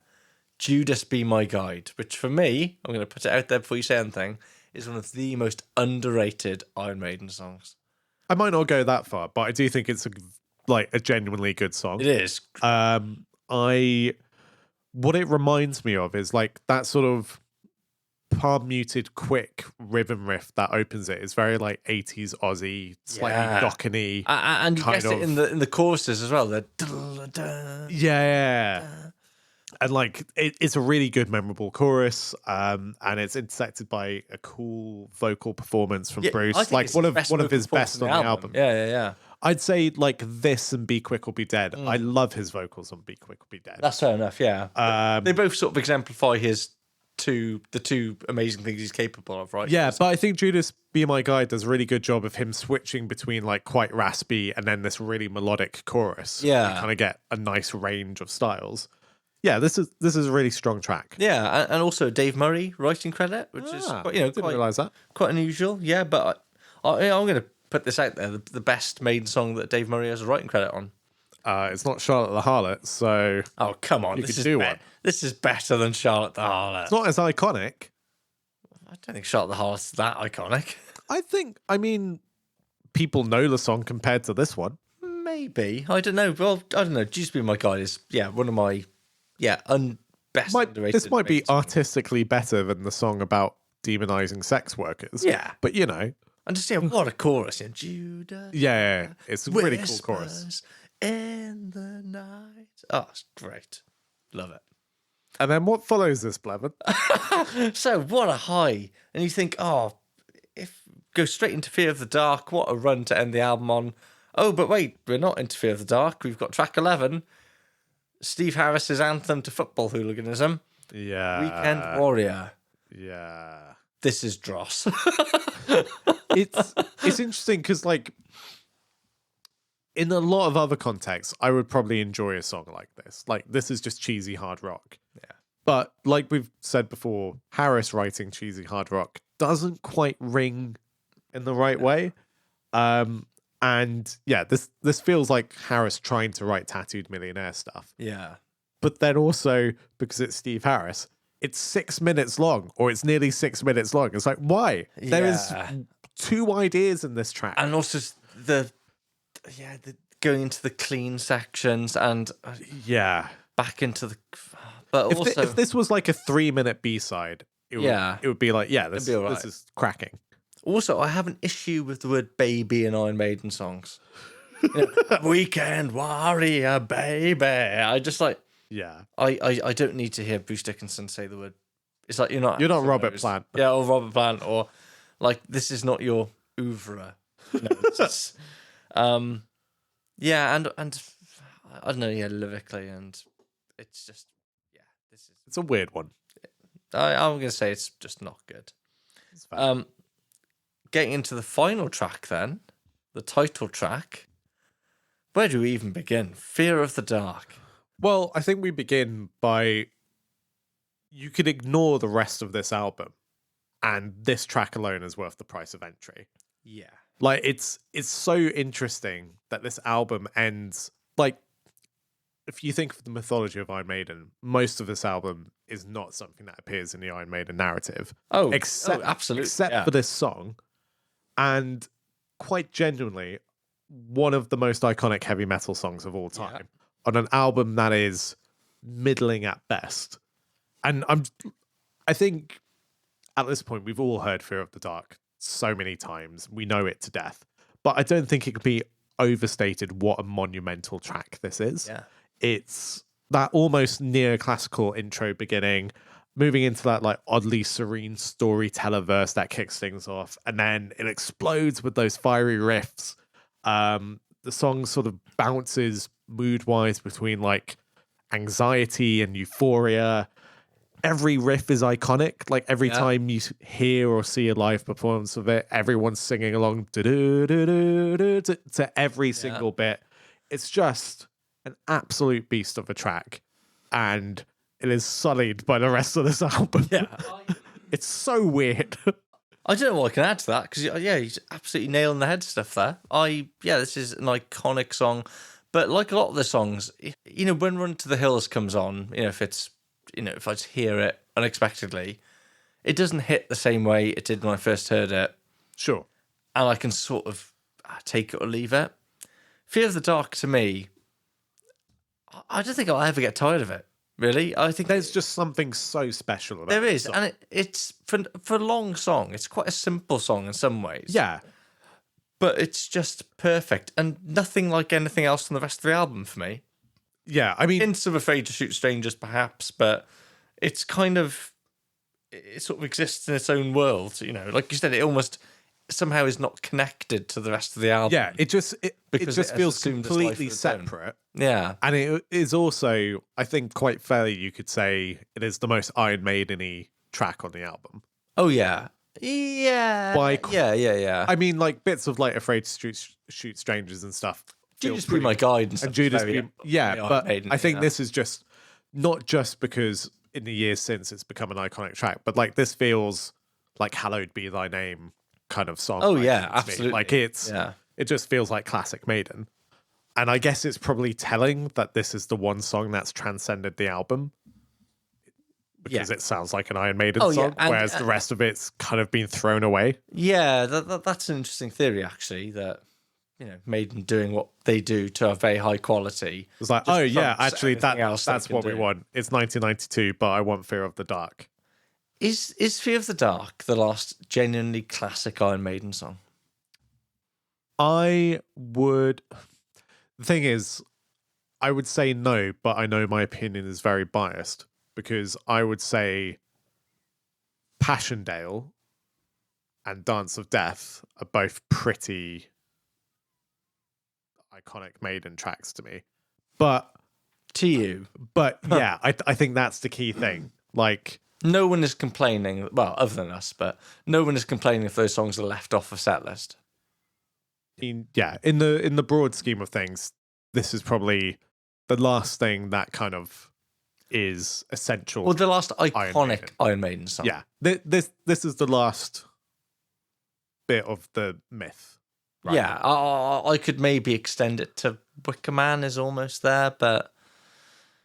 Judas Be My Guide, which for me, I'm going to put it out there before you say anything, is one of the most underrated Iron Maiden songs. I might not go that far, but I do think it's a genuinely good song. It is. What it reminds me of is like that sort of palm muted quick rhythm riff that opens it. It's very like 80s Aussie, slightly dockeny. And you guess it in the choruses as well. And like it's a really good, memorable chorus. And it's intersected by a cool vocal performance from Bruce. Like one of his best on the album. Yeah. I'd say like this and Be Quick or Be Dead. I love his vocals on Be Quick or Be Dead. That's fair enough, yeah. They both sort of exemplify the two amazing things he's capable of, right? Yeah, but I think Judas Be My Guide does a really good job of him switching between like quite raspy and then this really melodic chorus. Yeah. You kind of get a nice range of styles. Yeah, this is a really strong track. Yeah, and also Dave Murray writing credit, which is quite, didn't realise that. quite unusual. Yeah, but I'm going to put this out there: the best Maiden song that Dave Murray has a writing credit on. It's not Charlotte the Harlot, so Oh come on, You could do one. This is better than Charlotte the Harlot. it's not as iconic. I don't think Charlotte the Harlot's that iconic. I mean, people know the song compared to this one. Maybe, I don't know. Well, I don't know. Just Be My Guide is one of my best underrated. This might be Maiden songs. artistically better than the song about demonizing sex workers. Yeah. But you know, And just what a chorus! Judas. yeah, it's a really cool chorus. whispers in the night. Oh, it's great. Love it. And then what follows this, Blevin? So what a high. And you think, if go straight into Fear of the Dark, what a run to end the album on. Oh, but wait, we're not into Fear of the Dark. We've got track 11, Steve Harris's anthem to football hooliganism, Yeah. Weekend Warrior. Yeah. This is dross. It's interesting because like in a lot of other contexts, I would probably enjoy a song like this. Like this is just cheesy hard rock. Yeah. But like we've said before, Harris writing cheesy hard rock doesn't quite ring in the right way. And yeah, this feels like Harris trying to write Tattooed Millionaire stuff. Yeah. But then also, because it's Steve Harris, it's 6 minutes long, or it's nearly 6 minutes long. It's like, why? There is Yeah. 2 ideas in this track. And also the going into the clean sections and Yeah. back into the. But If, also, if this was like a 3-minute B-side, it would be like, yeah, this, be all right. this is cracking. also, I have an issue with the word baby in Iron Maiden songs. Weekend Warrior, baby. I just like. Yeah. I don't need to hear Bruce Dickinson say the word. It's like you're not Robert Plant. Yeah, or Robert Plant, or like this is not your oeuvre. No, it's, yeah, and I don't know, yeah, lyrically, and it's just this is. It's a weird one. I'm gonna say it's just not good. It's fair. Getting into the final track, then the title track. Where do we even begin? Fear of the Dark. Well, I think we begin by you could ignore the rest of this album, and this track alone is worth the price of entry. Yeah. Like it's so interesting that this album ends like if you think of the mythology of Iron Maiden, most of this album is not something that appears in the Iron Maiden narrative. Absolutely. Except for this song. And quite genuinely, one of the most iconic heavy metal songs of all time. On an album that is middling at best. And I think at this point we've all heard Fear of the Dark so many times. We know it to death. But I don't think it could be overstated what a monumental track this is. Yeah. It's that almost neoclassical intro beginning, moving into that like oddly serene storyteller verse that kicks things off, and then it explodes with those fiery riffs. The song sort of bounces mood-wise between like anxiety and euphoria. Every riff is iconic. Like every time you hear or see a live performance of it, everyone's singing along to every single bit. It's just an absolute beast of a track, and it is sullied by the rest of this album. Yeah. It's so weird. I don't know what I can add to that because he's absolutely nailing the head stuff there. This is an iconic song, but like a lot of the songs, when Run to the Hills comes on, if I just hear it unexpectedly, it doesn't hit the same way it did when I first heard it. Sure. And I can sort of take it or leave it. Fear of the Dark to me, I don't think I'll ever get tired of it. Really, I think there's just something so special about there is, song. and it's for a long song. It's quite a simple song in some ways. Yeah, but it's just perfect, and nothing like anything else on the rest of the album for me. Yeah, I mean, hints of Afraid to Shoot Strangers, perhaps, but it's kind of it sort of exists in its own world. Like you said, it almost somehow is not connected to the rest of the album. Yeah, it just Because just it has feels assumed its life completely of its own. separate. Yeah. And it is also, I think, quite fairly, you could say it is the most Iron Maiden-y track on the album. Oh, yeah. Yeah. By Yeah. I mean, like bits of like Afraid to Shoot Strangers and stuff. feel Judas Be pretty- My Guide and stuff. and Judas very, Be, yeah, very but Iron Maiden, I think yeah. this is just not just because in the years since it's become an iconic track, but like this feels like Hallowed Be Thy Name kind of song. Oh, writing yeah, to me. absolutely. Like it just feels like classic Maiden. And I guess it's probably telling that this is the one song that's transcended the album because it sounds like an Iron Maiden song, and, whereas the rest of it's kind of been thrown away. Yeah, that's an interesting theory, actually, that, Maiden doing what they do to a very high quality. It's like, just oh yeah, trumps actually everything else they that's can what we do. want. It's 1992, but I want Fear of the Dark. Is Fear of the Dark the last genuinely classic Iron Maiden song? I would. The thing is, I would say no, but I know my opinion is very biased because I would say Passchendaele and Dance of Death are both pretty iconic Maiden tracks to me. But To you, yeah, I think that's the key thing. Like, no one is complaining, well, other than us, but no one is complaining if those songs are left off a set list. in the broad scheme of things, this is probably the last thing that kind of is essential. Well, the last iconic Maiden. Iron Maiden song. Yeah, this is the last bit of the myth. right? Yeah, I could maybe extend it to Wicker Man is almost there, but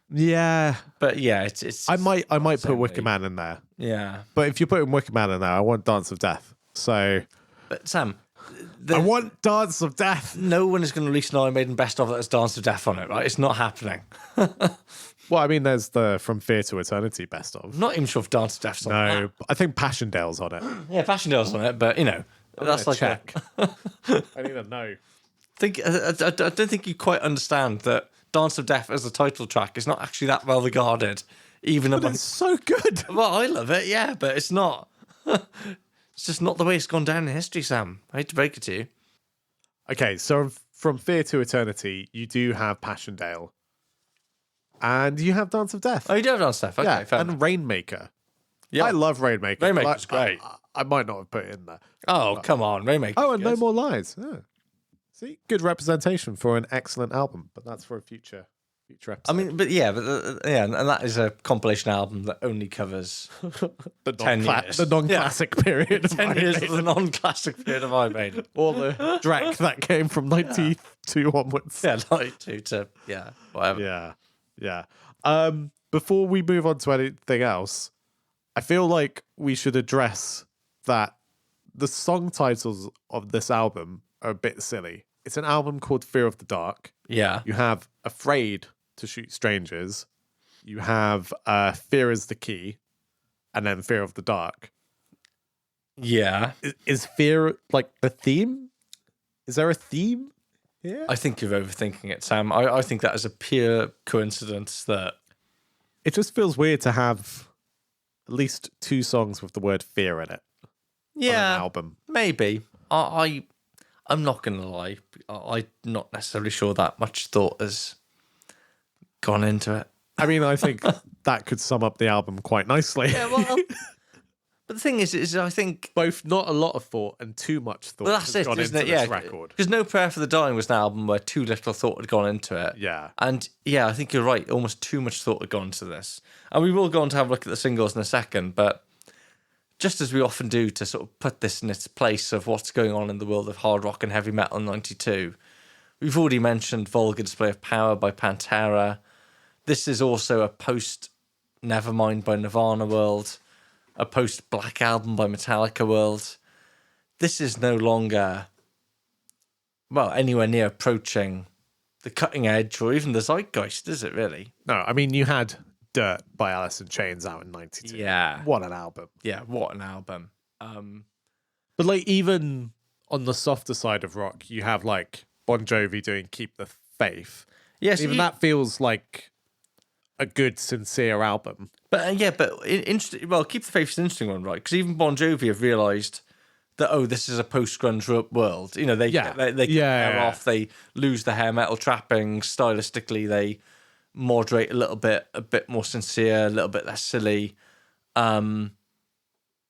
yeah. yeah, it's I might put certainly. Wicker Man in there, Yeah, but if you're putting Wicker Man in there, I want Dance of Death. So but Sam, I want Dance of Death. no one is going to release an Iron Maiden best of that has Dance of Death on it, right? It's not happening. Well, I mean, there's the From Fear to Eternity best of. I'm not even sure if Dance of Death's on No, that. I think Passchendaele's on it. Yeah, Passchendaele's on it, but that's gonna like check. I need to know. I don't think you quite understand that Dance of Death as a title track is not actually that well regarded, even But among. it's so good. Well, I love it, yeah, but it's not. It's just not the way it's gone down in history, Sam. I hate to break it to you. Okay, so From Fear to Eternity, you do have Passchendaele. And you have Dance of Death. Oh, you do have Dance of Death. Okay, yeah, fair and enough. Rainmaker. Yeah. I love Rainmaker. Rainmaker's but great. I might not have put it in there. Oh, come on, Rainmaker. Oh, and No More Lies. Yeah. See, good representation for an excellent album, but that's for a future episode. I mean, yeah, and that is a compilation album that only covers the 10 years. the non-classic period of 10 Iron years of Maiden. the non-classic period of Iron Maiden. Or the Drek that came from 92 onwards. Yeah, like to whatever. Yeah. Before we move on to anything else, I feel like we should address that the song titles of this album are a bit silly. It's an album called Fear of the Dark. Yeah. You have Afraid to Shoot Strangers. You have Fear is the Key. And then Fear of the Dark. Yeah. Is fear like the theme? Is there a theme here? I think you're overthinking it, Sam. I think that is a pure coincidence that. It just feels weird to have at least 2 songs with the word fear in it on an album. Maybe. I'm not going to lie. I'm not necessarily sure that much thought has gone into it. I mean, I think that could sum up the album quite nicely. Yeah, well, but the thing is I think. Both not a lot of thought and too much thought Well, that's has it, gone isn't into it? this Yeah, record. because No Prayer for the Dying was an album where too little thought had gone into it. Yeah. And yeah, I think you're right. Almost too much thought had gone into this. And we will go on to have a look at the singles in a second, but just as we often do to sort of put this in its place of what's going on in the world of hard rock and heavy metal in 92, we've already mentioned Vulgar Display of Power by Pantera. This is also a post Nevermind by Nirvana world, a post Black Album by Metallica world. This is no longer, well, anywhere near approaching the cutting edge or even the zeitgeist, is it really? No, I mean, you had Dirt by Alice in Chains out in 92. Yeah. What an album. Yeah, what an album. But like, even on the softer side of rock, you have like Bon Jovi doing Keep the Faith. Yes, Even that feels like a good, sincere album. But interesting. Well, Keep the Faith is an interesting one, right? Because even Bon Jovi have realised this is a post-grunge world. You know, they cut their hair off, they lose the hair metal trappings. Stylistically, they moderate a bit more sincere, a little bit less silly. A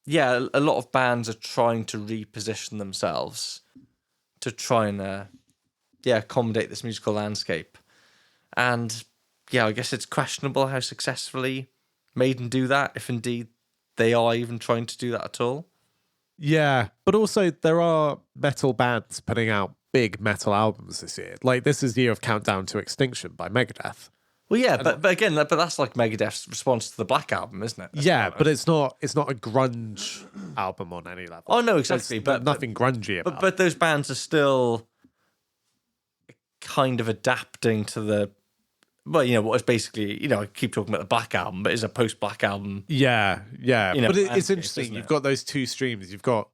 lot of bands are trying to reposition themselves to try and accommodate this musical landscape. And I guess it's questionable how successfully Maiden do that, if indeed they are even trying to do that at all. Yeah, but also there are metal bands putting out big metal albums this year. Like, this is the year of Countdown to Extinction by Megadeth. Well, yeah, but again, that's like Megadeth's response to the Black Album, isn't it? Yeah, but it's not a grunge album on any level. Oh no, exactly. There's nothing grungy about it. But those bands are still kind of adapting to the. Well, you know, what is basically, you know, I keep talking about the Black Album, but it's a post-Black Album. Yeah. You know, but it's landscape, interesting. isn't it? You've got those two streams. You've got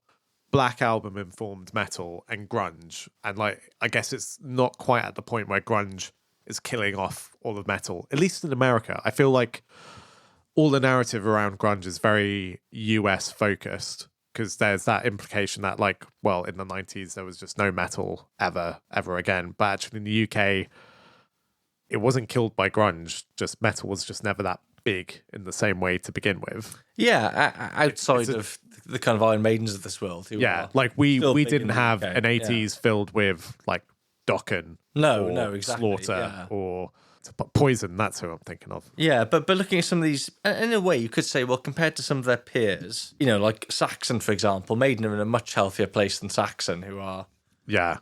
Black Album informed metal and grunge. And like, I guess it's not quite at the point where grunge is killing off all of metal, at least in America. I feel like all the narrative around grunge is very US focused, because there's that implication that, like, well, in the 90s, there was just no metal ever again. But actually in the UK, it wasn't killed by grunge. Just metal was just never that big in the same way to begin with. Yeah, outside of the kind of Iron Maidens of this world. Like we still big in didn't the have UK, an 80s filled with like Dokken, No, exactly. Slaughter, or Poison. That's who I'm thinking of. Yeah, but looking at some of these, in a way, you could say, well, compared to some of their peers, you know, like Saxon, for example, Maiden are in a much healthier place than Saxon, who are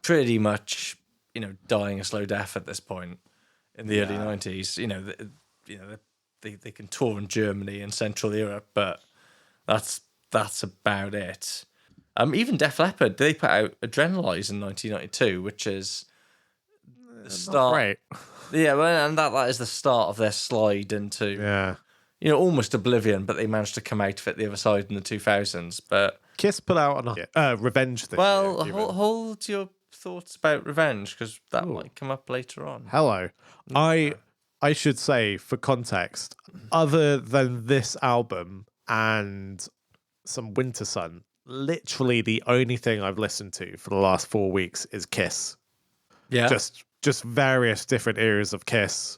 pretty much, you know, dying a slow death at this point in the early 90s. You know, they can tour in Germany and Central Europe, but that's about it. Even Def Leppard, they put out Adrenalize in 1992, which is the start. Right. Yeah, well, and that is the start of their slide into, you know, almost oblivion, but they managed to come out of it the other side in the 2000s. But Kiss put out Revenge this well, year. hold your thoughts about Revenge, because that might come up later on. Hello. I should say, for context, other than this album and some Winter Sun, literally the only thing I've listened to for the last 4 weeks is Kiss. Yeah. Just various different eras of Kiss.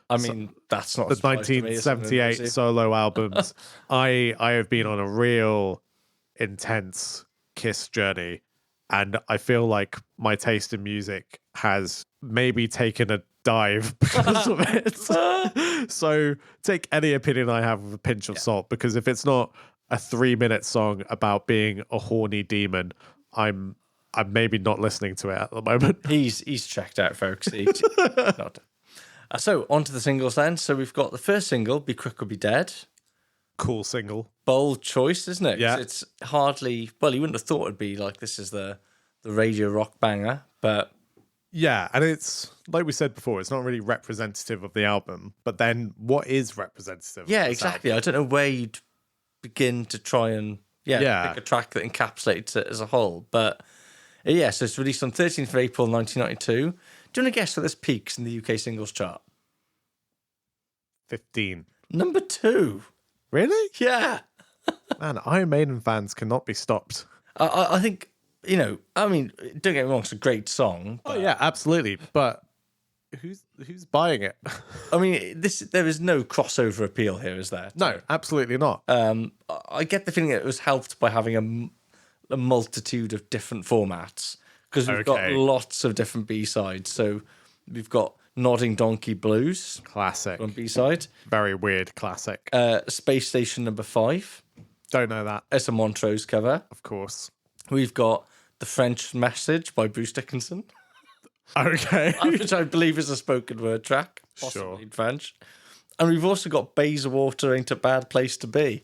I mean, that's not The a surprise to me, 1978 solo albums. I have been on a real intense Kiss journey, and I feel like my taste in music has maybe taken a dive because of it. So take any opinion I have with a pinch of salt, because if it's not a 3-minute song about being a horny demon, I'm maybe not listening to it at the moment. He's checked out, folks. Not. So on to the singles then. So we've got the first single, "Be Quick or Be Dead." Cool single. Bold choice, isn't it? Yeah. It's hardly, well, you wouldn't have thought it'd be like, this is the radio rock banger, but yeah, and it's like we said before, it's not really representative of the album. But then, what is representative? yeah, of this exactly. album? I don't know where you'd begin to try and pick a track that encapsulates it as a whole. But yeah, so it's released on 13th of April 1992. Do you want to guess where this peaks in the UK singles chart? 15. Number 2. Really? Yeah. Man, Iron Maiden fans cannot be stopped. I think, you know, I mean, don't get me wrong, it's a great song. Oh yeah, absolutely. But who's buying it? I mean, there is no crossover appeal here, is there? No, absolutely not. I get the feeling that it was helped by having a multitude of different formats, because we've got lots of different B-sides. So we've got Nodding Donkey Blues, Classic. on B-side. Very weird classic. Space Station Number 5. Don't know that. It's a Montrose cover. Of course. We've got The French Message by Bruce Dickinson, Okay. which I believe is a spoken word track, possibly in French. And we've also got Bayswater Ain't a Bad Place to Be,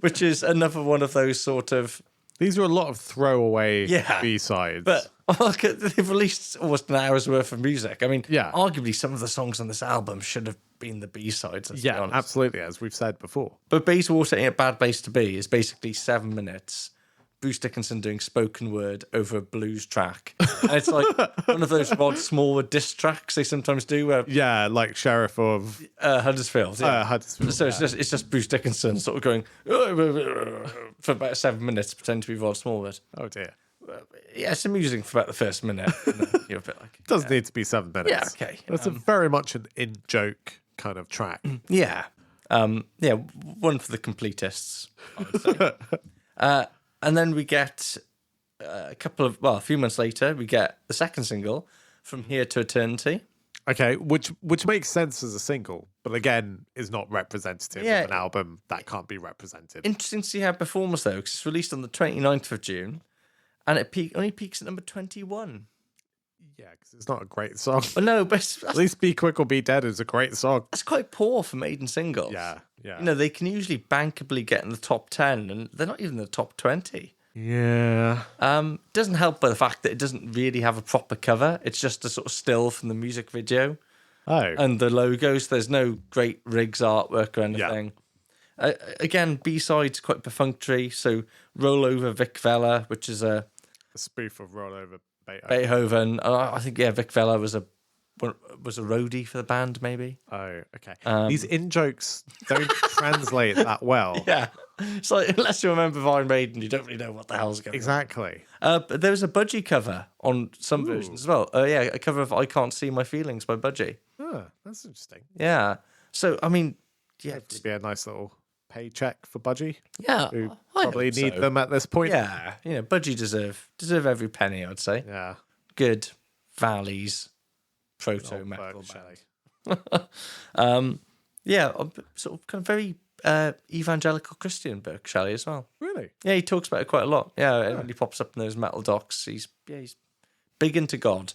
which is another one of those sort of... These are a lot of throwaway B-sides. But they've released almost an hour's worth of music. I mean, arguably some of the songs on this album should have been the B-sides, let's be honest. Absolutely, as we've said before. But Bayswater Ain't a Bad Place to Be is basically 7 minutes Bruce Dickinson doing spoken word over a blues track. And it's like one of those Rod Smallwood diss tracks they sometimes do where Yeah, like Sheriff of Huddersfield. Yeah. Huddersfield. So it's just Bruce Dickinson sort of going for about 7 minutes, pretending to be Rod Smallwood. Oh dear. Yeah, it's amusing for about the first minute. And then you're a bit like, Doesn't need to be 7 minutes. yeah, okay. That's a very much an in-joke kind of track. Yeah. Yeah, one for the completists, I would say. And then we get a few months later, we get the second single, From Here to Eternity. Okay, which makes sense as a single, but again, is not representative Yeah. of an album that can't be represented. Interesting to see how it performs, though, because it's released on the 29th of June, and it only peaks at number 21. Yeah, because it's not a great song. But no, but At least Be Quick or Be Dead is a great song. that's quite poor for Maiden singles. Yeah. You know, they can usually bankably get in the top 10, and they're not even in the top 20. Yeah. Doesn't help by the fact that it doesn't really have a proper cover. It's just a sort of still from the music video. Oh. And the logos, there's no great rigs artwork or anything. Again, B-sides quite perfunctory. So Roll Over Vic Vela, which is a spoof of Roll Over Beethoven. Beethoven. I think, Vic Vela was a roadie for the band, maybe. Oh, okay. These in-jokes don't translate that well. Yeah. It's like, unless you remember Iron Maiden, you don't really know what the hell's going on. Exactly. But there was a Budgie cover on some versions as well. A cover of I Can't See My Feelings by Budgie. Oh, that's interesting. Yeah. So, I mean, yeah. Hopefully be a nice little paycheck for Budgie, Yeah. who I probably hope need so. them at this point. Yeah. Budgie deserve every penny, I'd say. Yeah. Good Valleys proto Old metal Berg band. Shelley. Yeah, sort of kind of very evangelical Christian Burke Shelley as well. Really? Yeah, he talks about it quite a lot. Yeah, and when he pops up in those metal docs, he's big into God.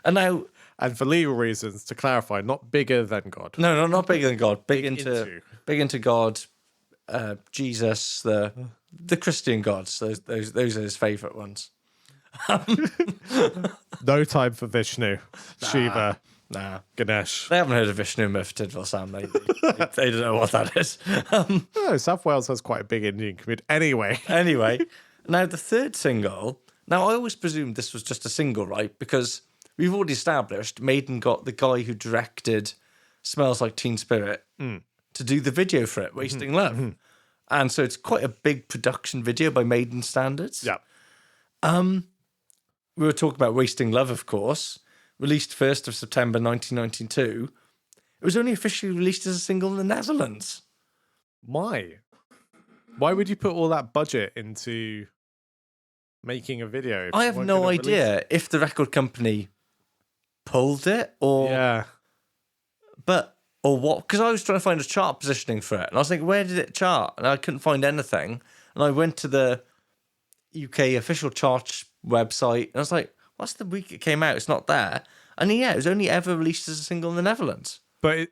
And now, And for legal reasons, to clarify, not bigger than God. no, not bigger than God. Big into. into God, Jesus, the Christian gods. Those are his favourite ones. No time for Vishnu, Shiva, Nah, Ganesh. they haven't heard of Vishnu Tidwell Sam. They don't know what that is. No, South Wales has quite a big Indian community. Anyway, now the third single. Now I always presumed this was just a single, right? Because we've already established Maiden got the guy who directed Smells Like Teen Spirit to do the video for it, Wasting Love. And so it's quite a big production video by Maiden standards. Yeah. We were talking about Wasting Love, of course. Released 1st of September 1992. It was only officially released as a single in the Netherlands. Why? Why would you put all that budget into making a video? if I you have weren't no gonna release idea if the record company pulled it or... it? Yeah. Or what? Because I was trying to find a chart positioning for it. And I was like, where did it chart? And I couldn't find anything. And I went to the UK official chart website. And I was like, what's the week it came out? It's not there. And yeah, it was only ever released as a single in the Netherlands. But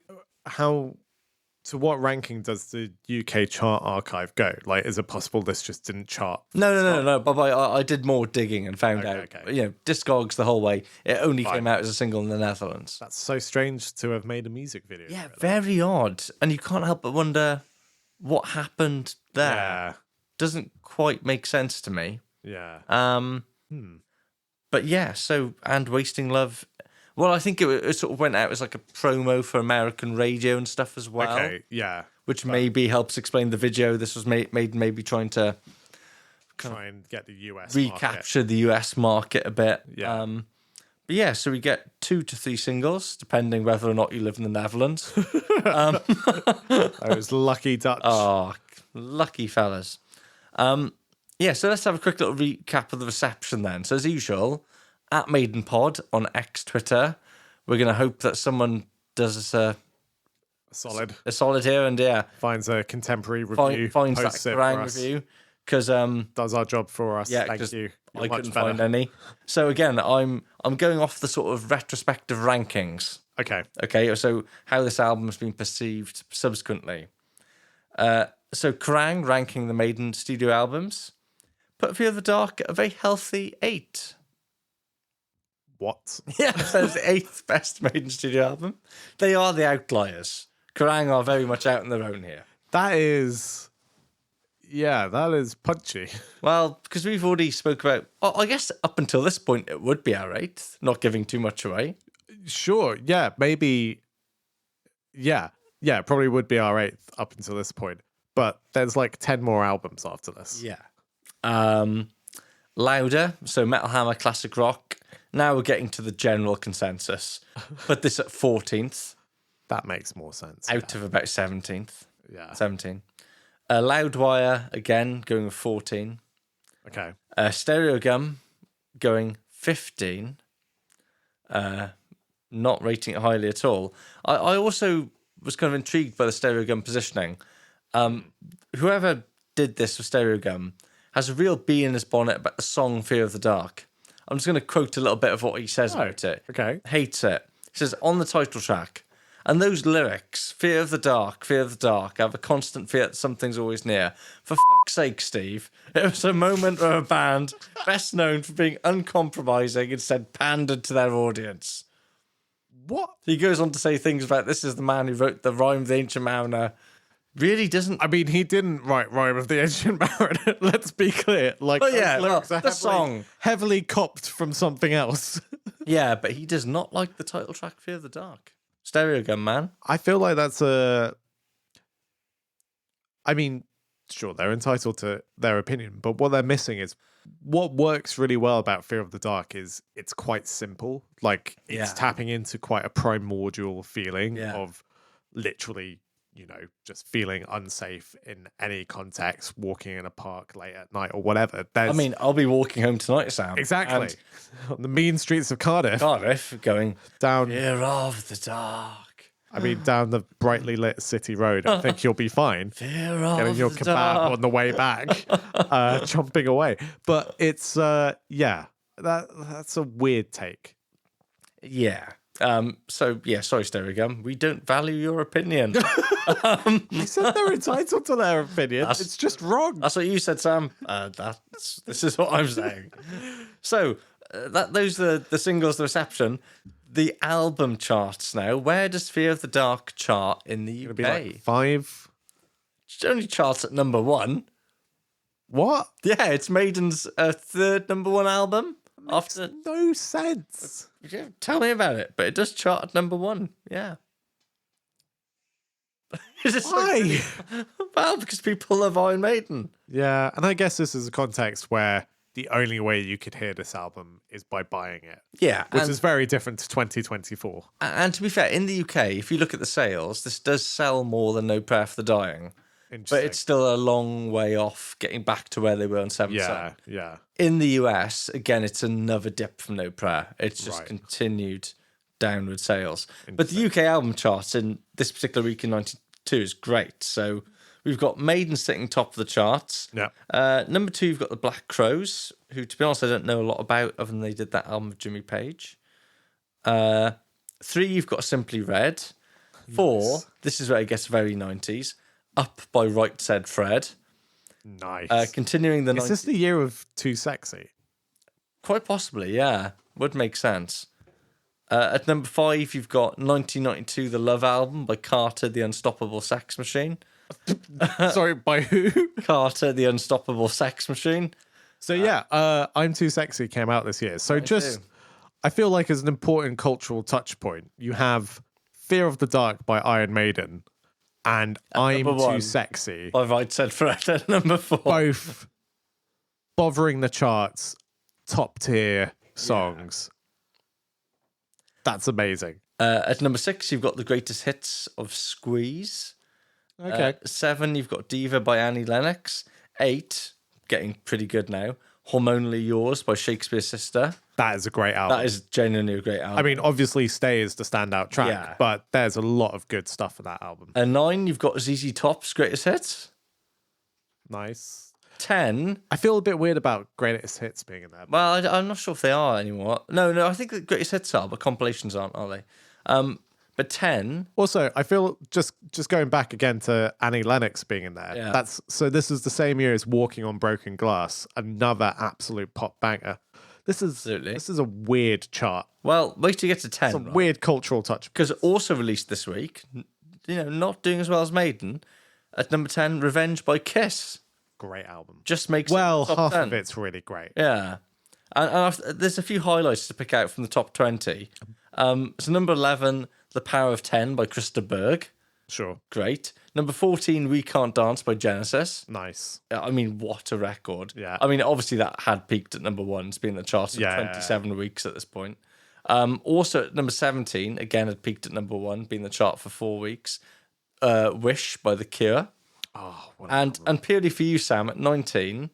to what ranking does the UK chart archive go? Like, is it possible this just didn't chart? No. But I did more digging and found out. Okay. Discogs the whole way. It only Fine. came out as a single in the Netherlands. That's so strange to have made a music video. Yeah, really. very odd. And you can't help but wonder what happened there. Yeah. Doesn't quite make sense to me. Yeah. But yeah, and Wasting Love. Well, I think it sort of went out as like a promo for American radio and stuff as well. Okay. Yeah. Which maybe helps explain the video. This was made maybe trying to Try and get the US recapture the US market a bit. Yeah. But yeah, so we get 2 to 3 singles, depending whether or not you live in the Netherlands. Those lucky Dutch. Oh, lucky fellas. Yeah, so let's have a quick little recap of the reception then. So as usual, at MaidenPod on X Twitter, we're going to hope that someone does us a solid here and Finds a contemporary review. finds that posts it Kerrang for us, review because does our job for us. yeah, Thank 'cause you. You're I much couldn't better. find any. So again, I'm going off the sort of retrospective rankings. Okay. Okay, so how this album has been perceived subsequently. So Kerrang ranking the Maiden studio albums put Fear of the Dark at a very healthy 8. What? Yeah, so it's the 8th best Maiden studio album. They are the outliers. Kerrang are very much out on their own here. That is. Yeah, that is punchy. Well, because we've already spoke about. I guess up until this point, it would be our eighth. Not giving too much away. Sure, yeah, maybe. Yeah, probably would be our eighth up until this point. But there's like 10 more albums after this. Yeah. Louder, so Metal Hammer, classic rock. Now we're getting to the general consensus. Put this at 14th. That makes more sense. Out of about 17th. Yeah. 17. Loudwire, again, going with 14. Okay. Stereo Gum, going 15. Not rating it highly at all. I also was kind of intrigued by the Stereo Gum positioning. Whoever did this for Stereo Gum has a real bee in his bonnet about the song Fear of the Dark. I'm just going to quote a little bit of what he says about it. Okay. Hates it. He says, on the title track, and those lyrics, Fear of the Dark, I have a constant fear that something's always near. For fuck's sake, Steve, it was a moment where a band, best known for being uncompromising, instead pandered to their audience. What? He goes on to say things about this is the man who wrote the Rhyme of the Ancient Mariner. Really doesn't. I mean, he didn't write Rhyme of the Ancient Mariner. Let's be clear. Like, But yeah, those lyrics well, are the song. heavily copped from something else. Yeah, but he does not like the title track Fear of the Dark. Stereo Gun, man. I feel like that's a. I mean, sure, they're entitled to their opinion, but what they're missing is what works really well about Fear of the Dark is it's quite simple. Like, it's tapping into quite a primordial feeling of literally, just feeling unsafe in any context, walking in a park late at night or whatever. I mean, I'll be walking home tonight, Sam. Exactly. On the mean streets of Cardiff. Going Down. Fear of the Dark. I mean, down the brightly lit city road. I think you'll be fine. Fear of Getting your the kebab dark. on the way back, chomping away. But it's, that's a weird take. Yeah. Sorry, Stereo Gum. We don't value your opinion. They said they're entitled to their opinion. It's just wrong. That's what you said, Sam. This is what I'm saying. So, those are the singles, the reception. The album charts now. Where does Fear of the Dark chart in the UK? It'll be like 5. It only charts at number 1. What? Yeah, it's Maiden's third number 1 album. After No sense. Yeah, tell me about it. But it does chart at number 1. Yeah. Why? Well, because people love Iron Maiden. Yeah, and I guess this is a context where the only way you could hear this album is by buying it. Yeah. Which is very different to 2024. And to be fair, in the UK, if you look at the sales, this does sell more than No Prayer for the Dying. But it's still a long way off getting back to where they were on 7th Son. Yeah. In the US, again, it's another dip from No Prayer. It's just continued downward sales. But the UK album charts in this particular week in 92 is great. So we've got Maiden sitting top of the charts. Yeah. Number 2, you've got the Black Crowes, who, to be honest, I don't know a lot about other than they did that album with Jimmy Page. 3, you've got Simply Red. 4, this is where it gets very 90s. Up by Right Said Fred. Nice. Continuing the Is this the year of Too Sexy? Quite possibly, yeah. Would make sense. At number 5, you've got 1992, The Love Album by Carter, the Unstoppable Sex Machine. Sorry, by who? Carter, the Unstoppable Sex Machine. So I'm Too Sexy came out this year. So I feel like as an important cultural touch point, you have Fear of the Dark by Iron Maiden and I'm Too Sexy by Right Said Fred at number 4. Both bothering the charts, top tier songs. That's amazing. At number 6, you've got the greatest hits of Squeeze. Okay. 7, you've got Diva by Annie Lennox. 8, getting pretty good now, Hormonally Yours by Shakespeare's Sister. That is a great album. That is genuinely a great album. I mean, obviously Stay is the standout track, but there's a lot of good stuff in that album. 9, you've got ZZ Top's Greatest Hits. Nice. 10. I feel a bit weird about Greatest Hits being in there. Well, I'm not sure if they are anymore. No, I think the Greatest Hits are, but compilations aren't, are they? But 10. Also, I feel just going back again to Annie Lennox being in there. Yeah. So this is the same year as Walking on Broken Glass, another absolute pop banger. This is a weird chart. Well, wait till you get to 10. It's a weird cultural touch. Because also released this week, not doing as well as Maiden. At number 10, Revenge by Kiss. great album. Just makes Well, it top half 10. of it's really great. Yeah. There's a few highlights to pick out from the top 20. So number 11, The Power of 10 by Krista Berg. Sure. Great. Number 14, We Can't Dance by Genesis. Nice. I mean, what a record. Yeah. I mean, obviously that had peaked at number 1. It's been in the charts for 27 weeks at this point. Also at number 17, again, had peaked at number 1, been in the chart for 4 weeks. Wish by The Cure. Oh, what And purely for you, Sam, at 19,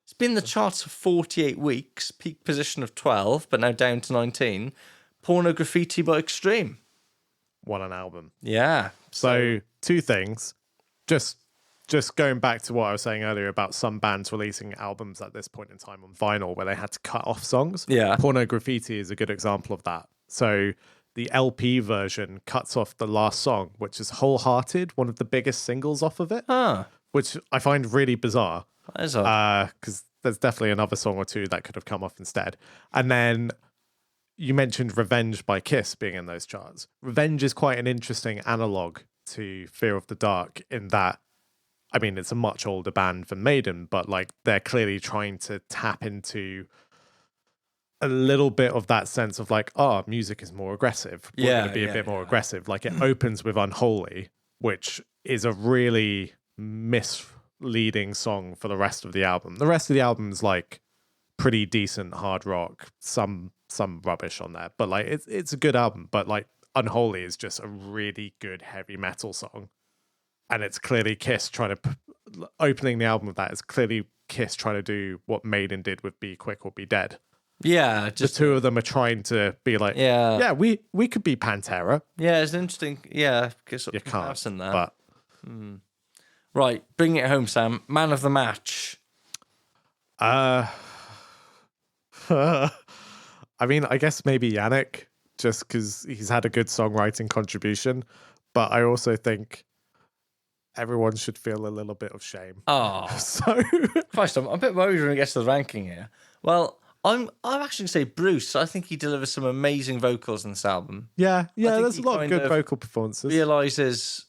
it's been in the charts for 48 weeks, peak position of 12, but now down to 19. Porno Graffiti by Extreme. what an album. Yeah. So two things. Just going back to what I was saying earlier about some bands releasing albums at this point in time on vinyl where they had to cut off songs. Yeah. Porno Graffiti is a good example of that. So the LP version cuts off the last song, which is Wholehearted, one of the biggest singles off of it, which I find really bizarre. That is odd. Because there's definitely another song or two that could have come off instead. And then you mentioned Revenge by Kiss being in those charts. Revenge is quite an interesting analog to Fear of the Dark in that, I mean, it's a much older band than Maiden, but like they're clearly trying to tap into a little bit of that sense of like, oh, music is more aggressive. We're going to be a bit more aggressive. Like it opens with Unholy, which is a really misleading song for the rest of the album. The rest of the album's like pretty decent hard rock, some rubbish on there, but like it's a good album. But like Unholy is just a really good heavy metal song, and it's clearly Kiss trying to opening the album with that is clearly Kiss trying to do what Maiden did with Be Quick or Be Dead. Yeah, just The two of them are trying to be like, we could be Pantera. yeah, it's an interesting, sort You of comparison can't, there. but Right, bring it home, Sam. Man of the match. I mean, I guess maybe Yannick, just because he's had a good songwriting contribution, but I also think everyone should feel a little bit of shame. Oh, So Christ, I'm a bit worried when it gets to the ranking here. Well, I'm actually going to say Bruce. I think he delivers some amazing vocals in this album. yeah, think there's a he lot of kind good of vocal performances. Realizes,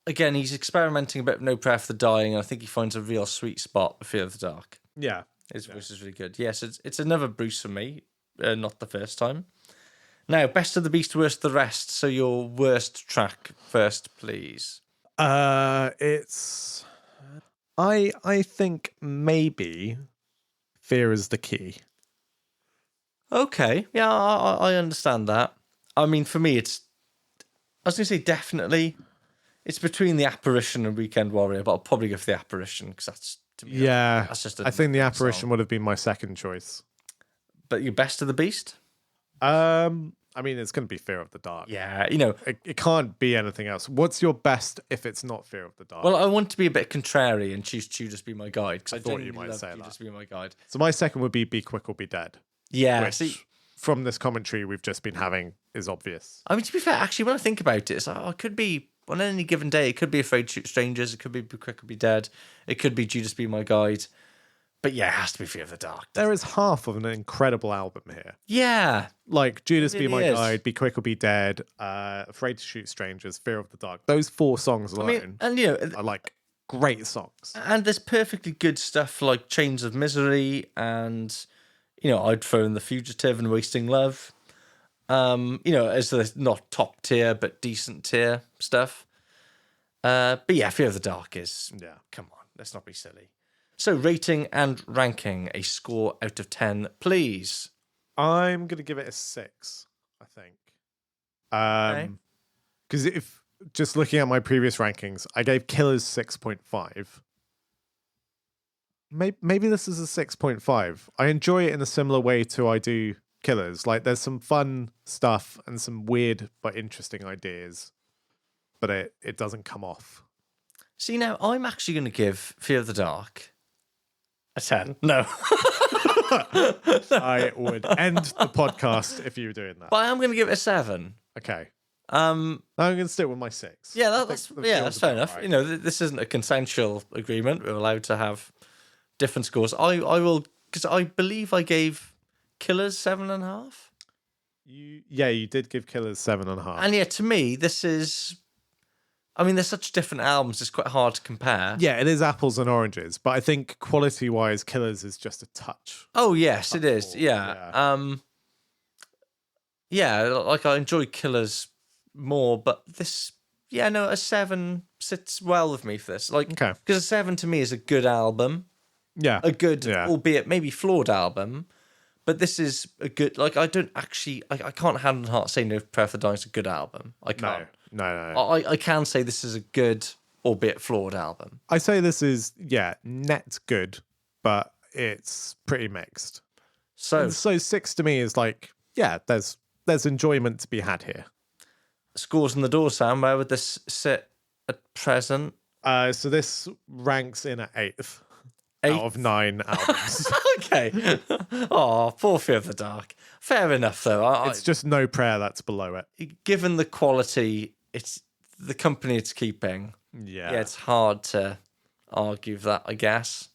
again, he's experimenting a bit with No Prayer for the Dying, and I think he finds a real sweet spot with Fear of the Dark. Yeah, His voice is really good. Yes, it's another Bruce for me, not the first time. Now, Best of the Beast, Worst of the Rest. So your worst track first, please. it's I think maybe Fear is the Key. Okay, yeah, I understand that. I mean, for me, I was going to say definitely. It's between The Apparition and Weekend Warrior, but I'll probably go for The Apparition because that's, to me, Yeah, that's just I think The song. Apparition would have been my second choice. But your Best of the Beast? I mean, it's going to be Fear of the Dark. Yeah, It can't be anything else. What's your best if it's not Fear of the Dark? well, I want to be a bit contrary and choose Just Be My Guide because I thought you genuinely might love say You that. Just Be My Guide. So my second would be Be Quick or Be Dead. Yeah, Which, see, from this commentary we've just been having, is obvious. I mean, to be fair, actually, when I think about it, it's like, it could be, on any given day, it could be Afraid to Shoot Strangers, it could be Quick or Be Dead, it could be Judas Be My Guide. But yeah, it has to be Fear of the Dark. There is half of an incredible album here. Yeah. Like Judas Be really My is. Guide, Be Quick or Be Dead, Afraid to Shoot Strangers, Fear of the Dark. Those 4 songs alone I mean, and are like great songs. and there's perfectly good stuff like Chains of Misery and, I'd throw in The Fugitive and Wasting Love. As the not top tier, but decent tier stuff. But yeah, Fear of the Dark is, come on, let's not be silly. So, rating and ranking, a score out of 10, please. I'm going to give it a 6, I think. Because if just looking at my previous rankings, I gave Killers 6.5. Maybe this is a 6.5. I enjoy it in a similar way to I do Killers. Like there's some fun stuff and some weird but interesting ideas, but it doesn't come off. See, now, I'm actually going to give Fear of the Dark a 10. No. I would end the podcast if you were doing that. But I am going to give it a 7. Okay. Um, I'm going to stick with my 6. yeah, I that's think that feels fair about enough. right. This isn't a consensual agreement. We're allowed to have different scores. I will, because I believe I gave Killers 7.5. You did give Killers 7.5. And yeah, to me, this is I mean, they're such different albums. It's quite hard to compare. Yeah, it is apples and oranges, but I think quality-wise, Killers is just a touch. Oh yes, it is. Yeah. Yeah, like I enjoy Killers more, but this, a 7 sits well with me for this. Like, Okay. because a 7 to me is a good album, Yeah. a good, albeit maybe flawed album, but this is a good. Like, I don't actually, I can't hand on heart say No Prayer for Dying is a good album. I can't. No. I can say this is a good, albeit flawed album. I say this is, net good, but it's pretty mixed. So 6 to me is like, there's enjoyment to be had here. scores on the door, Sam. Where would this sit at present? So this ranks in at 8th out of 9 albums. Okay. Oh, poor Fear of the Dark. Fair enough, though. It's just No Prayer that's below it. Given the quality, it's the company it's keeping. Yeah. It's hard to argue that, I guess.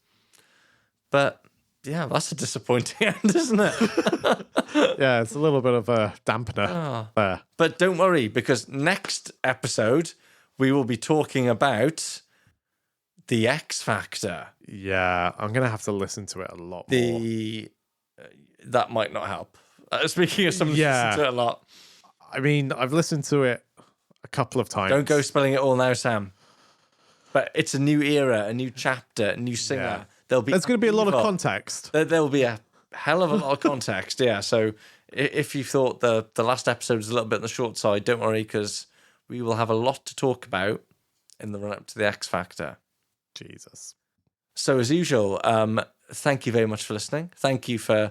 But yeah, that's a disappointing end, isn't it? Yeah, it's a little bit of a dampener there. But don't worry, because next episode we will be talking about the X Factor. Yeah, I'm going to have to listen to it a lot more. That might not help. Speaking of someone who's listened to it a lot. I mean, I've listened to it a couple of times. Don't go spelling it all now, Sam. But it's a new era, a new chapter, a new singer. Yeah. There's going to be a lot of context. There'll be a hell of a lot of context, yeah. So if you thought the last episode was a little bit on the short side, don't worry, because we will have a lot to talk about in the run-up to the X Factor. Jesus. So as usual, thank you very much for listening. Thank you for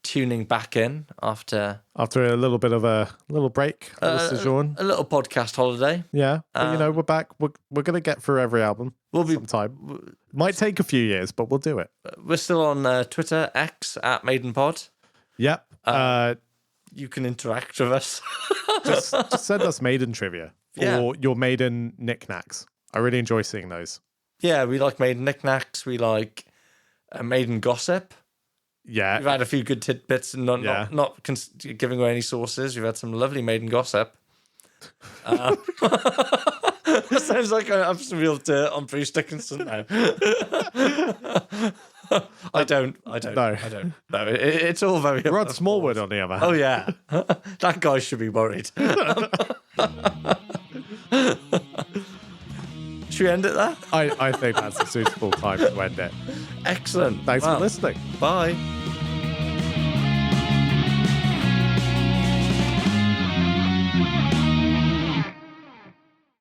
tuning back in after a little bit of a little break, a little podcast holiday. Yeah, but we're back. We're gonna get through every album. We'll be sometime. Might take a few years, but we'll do it. We're still on Twitter, X at MaidenPod. Yep. You can interact with us. just send us Maiden trivia or your Maiden knickknacks. I really enjoy seeing those. Yeah, we like Maiden knickknacks. We like Maiden gossip. Yeah, we've had a few good tidbits and not giving away any sources. We've had some lovely Maiden gossip. Sounds like I'm some real dirt on Bruce Dickinson now. I don't. No, it's all very. Rod Smallwood, on the other hand. Oh yeah, that guy should be worried. Should we end it there? I think that's a suitable time to end it. Excellent. Thanks for listening. Bye.